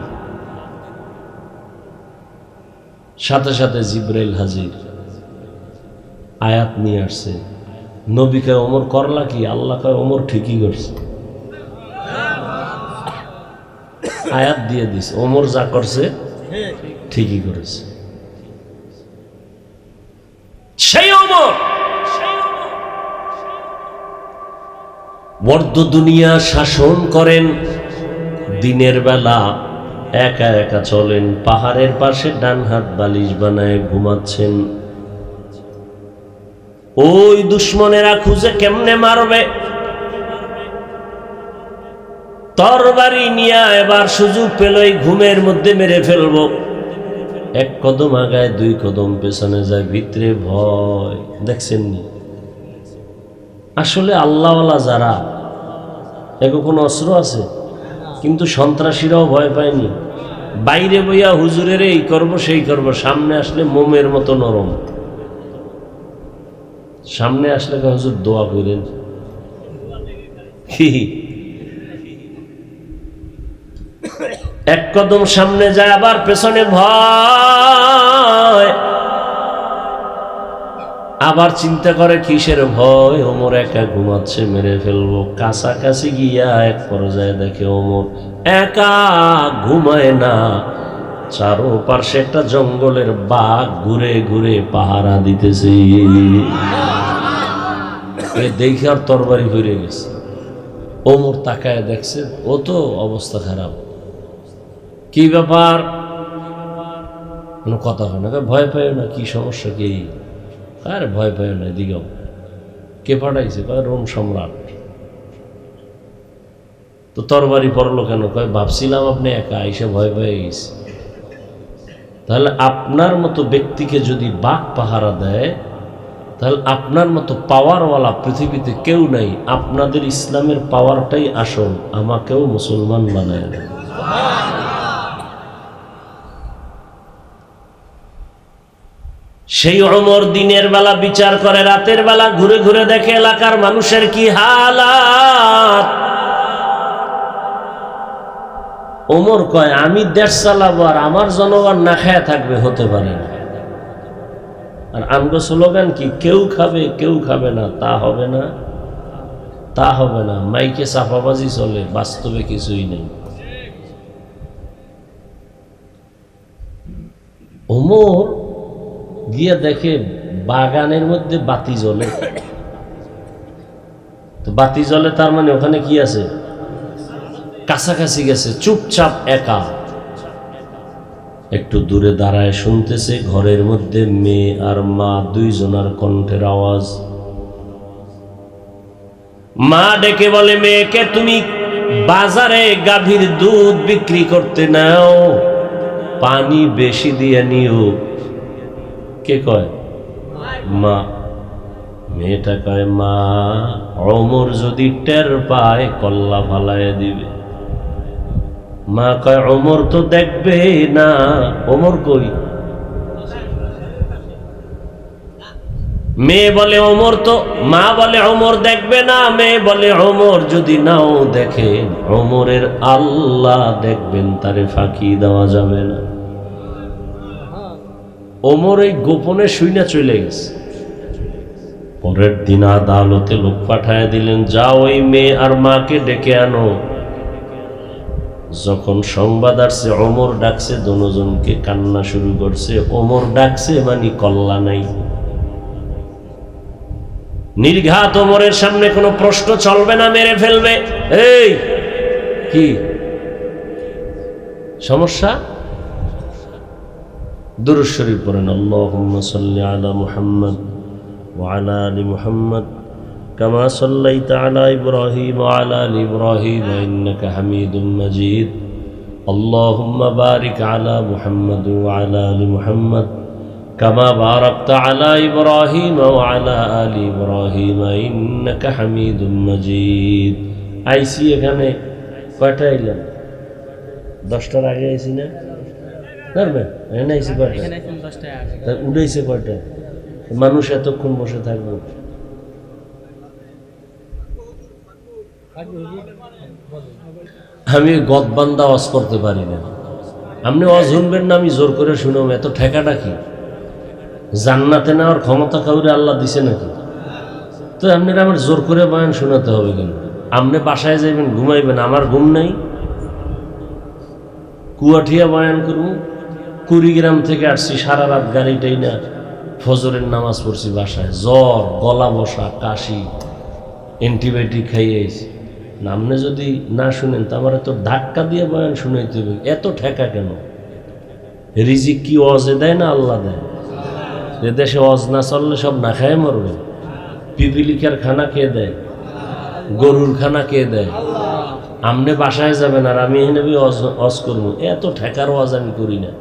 সাথে সাথে জিব্রাইল হাজির, আয়াত নিয়ে আসছে। নবী কয় ওমর করলা কি? আল্লাহ কয় ওমর ঠিকই করছে। আয়াত দিয়ে দিছে, ওমর যা করছে ঠিকই করেছে। সেই ওমর মর্দ দুনিয়া শাসন করেন, দিনের বেলা একা একা চলেন, পাহাড়ের পাশে ডান হাত বালিশ বানায় ঘুমাচ্ছেন। ওই দুশ্মনেরা খুঁজে কেমনে মারবে, তরবারি নিয়ে এবার সুযোগ পেল এই ঘুমের মধ্যে মেরে ফেলবো। এক কদম আগায়, দুই কদম পেছনে যায়, ভিতরে ভয়। দেখছেন নি? আসলে আল্লাহওয়ালা যারা, এগো কোনো অস্ত্র আছে, কিন্তু সন্ত্রাসীরাও ভয় পায়নি। বাইরে বইয়া হুজুরের এই করব সেই করব, সামনে আসলে মোমের মতো নরম। সামনে আসলে হুজুর দোয়া করেন, কি এক কদম সামনে যায়, আবার পেছনে ভয়। আবার চিন্তা করে কিসের ভয়? ওমর একা ঘুমাচ্ছে, মেরে ফেলবো। কাছাকাছি গিয়া এক পর্যায়ে দেখে ওমর একা ঘুমায় না, চারো পার্শ্বে একটা জঙ্গলের বাঘ ঘুরে ঘুরে পাহারা দিতেছে। দেখে আর তরবারি ফিরে গেছে। ওমর তাকায় দেখছে, ও তো অবস্থা খারাপ। কি ব্যাপার? কোনো কথা হয় না। ভয় পাইও না, কি সমস্যা? কি? আরে ভয় পাইও না, দিগাও। কে পাঠাইছে? কয় রোম সম্রাট। তো তরবারি পড়লো কেন? কয় ভাবছিলাম আপনি একা, এসে ভয় পেয়ে গেছে। তাহলে আপনার মতো ব্যক্তিকে যদি বাঘ পাহারা দেয়, তাহলে আপনার মতো পাওয়ারওয়ালা পৃথিবীতে কেউ নাই। আপনাদের ইসলামের পাওয়ারটাই আসল, আমাকেও মুসলমান বানায় দেয়। সেই ওমর দিনের বেলা বিচার করে, রাতের বেলা ঘুরে ঘুরে দেখে এলাকার মানুষের কি হালাত। ওমর কয় আমি দেশ চালাবো আর আমার জনগণ না খায়া থাকবে, হতে পারে না। আর আমগো স্লোগান কি? কেউ খাবে কেউ খাবে না, তা হবে না, তা হবে না। মাইকে চাপাবাজি চলে, বাস্তবে কিছুই নেই। ওমর গিয়া দেখে বাগানের মধ্যে বাতি জ্বলে। তো বাতি জ্বলে তার মানে ওখানে কি আছে? কাছাকাছি গেছে, চুপচাপ একা একটু দূরে দাঁড়ায় শুনতেছে ঘরের মধ্যে মেয়ে আর মা দুইজনার কণ্ঠের আওয়াজ। মা ডেকে বলে মেয়েকে, তুমি বাজারে গাভীর দুধ বিক্রি করতে নাও, পানি বেশি দিয়ে নিও। কে কয়? মা। মেয়েটা কয় মা, ওমর যদি টের পায় কল্লা ফালায় দিবে। মা কয় ওমর তো দেখবে না। ওমর কই? মেয়ে বলে ওমর তো, মা বলে ওমর দেখবে না, মেয়ে বলে ওমর যদি নাও দেখে ওমরের আল্লাহ দেখবেন, তারে ফাঁকি দেওয়া যাবে না। ওমর এই গোপনে শুইনা চলে গেছে। পরের দিন আদালতে লোক পাঠায় দিলেন, যাও ওই মেয়ে আর মাকে ডেকে আনো। যখন সংবাদ আসছে ওমর ডাকছে, দুজনকে কান্না শুরু করছে। ওমর ডাকছে মানে কল্লা নাই। নির্ঘাত ওমরের সামনে কোনো প্রশ্ন চলবে না, মেরে ফেলবে। এই কি সমস্যা? দুরূদ শরীফ পড়েন, আল্লাহুম্মা সাল্লি আলা মুহাম্মদ ওয়া আলা আলি মুহাম্মদ কামা সাল্লাইতা আলা ইব্রাহিম ওয়া আলা আলি ইব্রাহিম ইন্নাকা হামিদুম মাজিদ। আল্লাহুম্মা বারিক আলা মুহাম্মদ ওয়া আলা আলি মুহাম্মদ কামা বারাকতা আলা ইব্রাহিম ওয়া আলা আলি ইব্রাহিম ইন্নাকা হামিদুম মাজিদ। আইসি এখানে কয়টা আইলাম? 10টার আগে আইসি না? এখানে আইসি কয়টা? উঠেছে কয়টা? মানুষ এতক্ষণ বসে থাকবো? আমি গদবান্দা ওয়াজ করতে পারি না। আপনি ওয়াজ শুনবেন না, আমি জোর করে শুনব। এত ঠেকাটা কি? জান্নাতে নেওয়ার ক্ষমতা কাউরে আল্লাহ দিছে নাকি? তো আপনারা আমার জোর করে বয়ান শোনাতে হবে কেন? আপনি বাসায় যাইবেন, ঘুমাইবেন, আমার ঘুম নাই। কুয়াঠিয়া বয়ান করবো। কুড়িগ্রাম থেকে আসছি, সারা রাত গাড়িটাই না, ফজরের নামাজ পড়ছি বাসায়। জ্বর, গলা বসা, কাশি, অ্যান্টিবায়োটিক খাইয়েছি। আপনি যদি না শুনেন তো আমার তো ধাক্কা দিয়ে বয়ান শুনাইতে হবে। এত ঠেকা কেন? রিজিক কি ওয়াজে দেয় না আল্লাহ দেয়? এ দেশে ওয়াজ না চললে সব না খায় মরবে। পিপিলিকার খানা কে দেয়? গরুর খানা কে দেয়? আপনি বাসায় যাবেন আর আমি এখানে ওয়াজ করবো। এত ঠেকার ওয়াজ আমি করি না।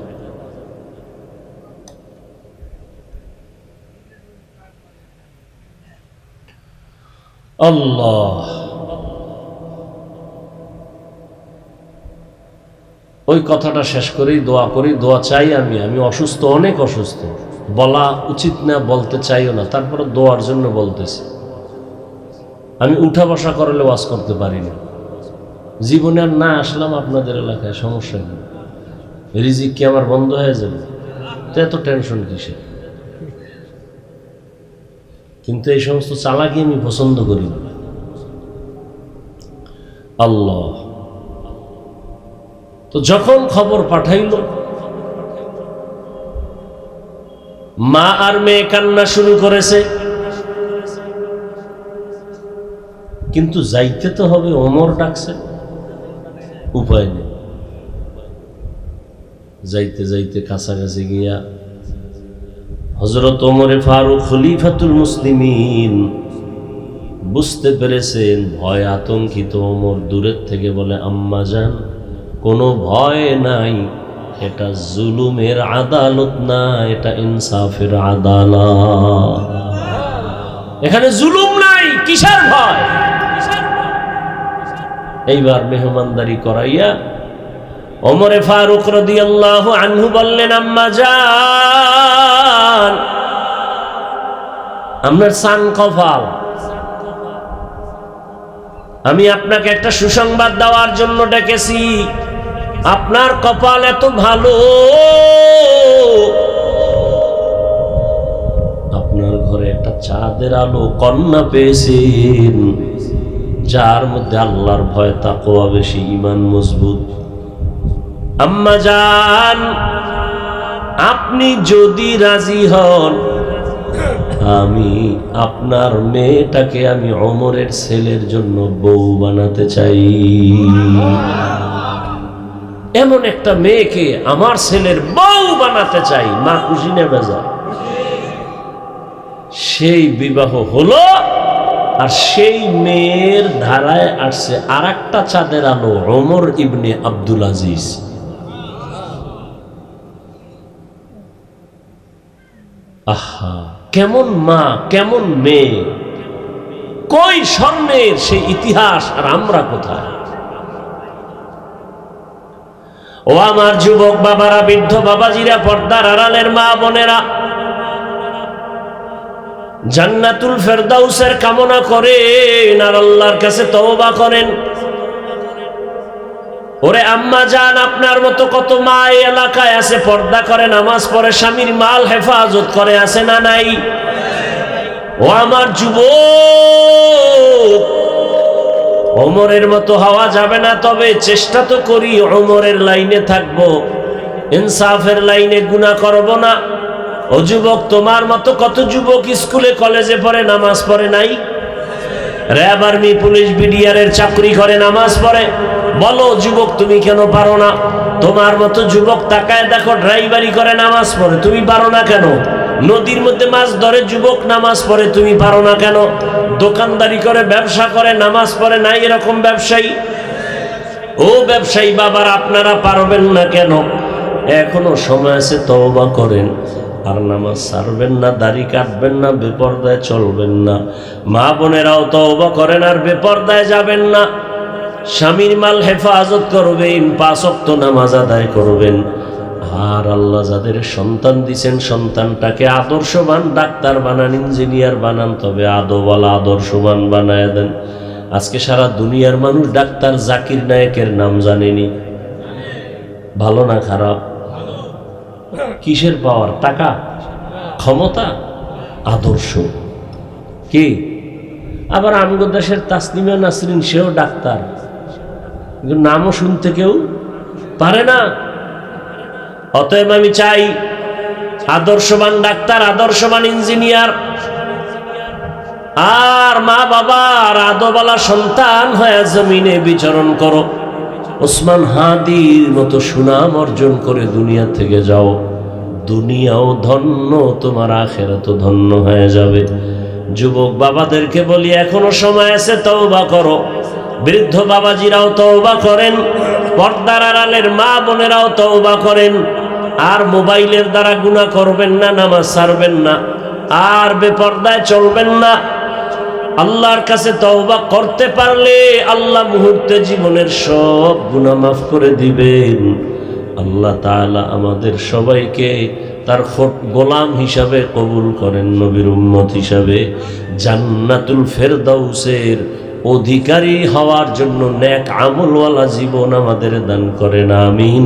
আল্লাহ, ওই কথাটা শেষ করেই দোয়া করি, দোয়া চাই। আমি অসুস্থ, অনেক অসুস্থ। বলা উচিত না, বলতে চাইও না, তারপরে দোয়ার জন্য বলতেছি। আমি উঠা বসা করলে ওয়াজ করতে পারি না। জীবনে আর না আসলাম আপনাদের এলাকায়, সমস্যা কি? রিজিক কি আমার বন্ধ হয়ে যাবে? তো এত টেনশন কিসে? কিন্তু এই সমস্ত চালাকি আমি পছন্দ করি না। আল্লাহ তো যখন খবর পাঠাইল, মা আর মেয়ে কান্না শুরু করেছে। কিন্তু যাইতে তো হবে, ওমর ডাকছে, উপায় নেই। যাইতে যাইতে কাছাকাছি গিয়া হযরত ওমরে ফারুক খলিফাতুল মুসলিমিন বুঝতে পেরেছেন। ভয় আতঙ্কিত ওমর দূরের থেকে বলে, আম্মা জান, কোনো ভয় নাই, এটা জুলুমের আদালত না, এটা ইনসাফের আদালত। এখানে জুলুম নাই, কিসের ভয়? এইবার মেহমানদারি করাইয়া ওমরে ফারুক রাদিয়াল্লাহু আনহু বললেন, আম্মা জান, আপনার সান কপাল। আমি আপনাকে একটা সুসংবাদ দেওয়ার জন্য ডেকেছি। আপনার কপাল এত ভালো, আপনার ঘরে একটা চাঁদের আলো কন্যা পেয়েছেন, যার মধ্যে আল্লাহর ভয়, তাকওয়া বেশি, ঈমান মজবুত। আম্মা জান, আপনি যদি রাজি হন, আমি আপনার মেয়েটাকে আমি ওমরের ছেলের জন্য বউ বানাতে চাই। এমন একটা মেয়েকে আমার ছেলের বউ বানাতে চাই। মা খুশি না বেজার? সেই বিবাহ হলো। আর সেই মেয়ের ধারায় আসছে আর একটা চাঁদের আলো, ওমর ইবনে আব্দুল আজিজ। আহা, কেমন মা, কেমন মেয়ে, কই স্বর্ণের সেই ইতিহাস, আর আমরা কোথায়? ও আমার যুবক বাবারা, বৃদ্ধ বাবাজিরা, পর্দার আড়ালের মা বোনেরা, জান্নাতুল ফেরদাউসের কামনা করেন আর আল্লাহর কাছে তওবা করেন। ওরে আম্মা জান, আপনার মতো কত মা এই এলাকায় আছে, পর্দা করে, নামাজ পড়ে, স্বামীর মাল হেফাজত করে, আছে না নাই? ও আমার যুবক, ওমরের মতো হওয়া যাবে না, তবে চেষ্টা তো করি ওমরের লাইনে থাকবো, ইনসাফের লাইনে গুনাহ করব না। ও যুবক, তোমার মতো কত যুবক স্কুলে কলেজে পড়ে, নামাজ পড়ে নাই? র্যাব, আর্মি, পুলিশ, বিডিআর এর চাকরি করে, নামাজ পড়ে। বলো যুবক, তুমি কেন পারো না? তোমার মতো যুবক তাকায় দেখো, ড্রাইভারি করে, নামাজ পড়ে, তুমি পারো না কেন? নদীর মধ্যে মাছ ধরে যুবক, নামাজ পড়ে, তুমি পারো না কেন? দোকানদারি করে, ব্যবসা করে, নামাজ পড়ে নাই এরকম ব্যবসায়ী? ও ব্যবসায়ী বাবার, আপনারা পারবেন না কেন? এখনো সময় আছে, তওবা করেন। আর নামাজ ছাড়বেন না, দাড়ি কাটবেন না, বেপরদায় চলবেন না। মা বোনেরাও তওবা করেন আর বেপরদায় যাবেন না। স্বামীর মাল হেফাজত করবেন, 5 ওয়াক্ত নামাজ আদায় করবেন। আর আল্লাহ যাদের সন্তান দিছেন, সন্তানটাকে আদর্শবান ডাক্তার বানান, ইঞ্জিনিয়ার বানান, তবে আদওয়ালা আদর্শবান বানায় দেন। আজকে সারা দুনিয়ার মানুষ ডাক্তার জাকির নায়েকের নাম জানেনি। ভালো না খারাপ? কিসের পাওয়ার? টাকা, ক্ষমতা, আদর্শ। কি আবার আমগো দেশের তাসলিমা নাসরিন, সেও ডাক্তার, কিন্তু নামও শুনতে কেউ পারে না। অতএব আমি চাই আদর্শবান ডাক্তার, আদর্শবান ইঞ্জিনিয়ার, আর মা বাবার আদওয়ালা সন্তান হয়ে জমিনে বিচরণ করো। ওসমান হাদির মতো সুনাম অর্জন করে দুনিয়া থেকে যাও। দুনিয়াও ধন্য, তোমার আখিরাতও ধন্য হয়ে যাবে। যুবক বাবাদেরকে বলি, এখনো সময় আছে, তওবা করো। বৃদ্ধ বাবাজিরাও তওবা করেন, পর্দার আড়ালের মা বোনেরাও তওবা করেন। আর মোবাইলের দ্বারা গুনাহ করবেন না, নামাজ ছাড়বেন না, আর বেপর্দায় চলবেন না। আল্লাহর কাছে তওবা করতে পারলে আল্লাহ মুহূর্তে জীবনের সব গুনাহ মাফ করে দিবেন। আল্লাহ তাআলা আমাদের সবাইকে তার গোলাম হিসাবে কবুল করেন, নবীর উম্মত হিসাবে জান্নাতুল ফেরদাউসের অধিকারী হওয়ার জন্য নেক আমলওয়ালা জীবন আমাদের দান করেন। আমিন।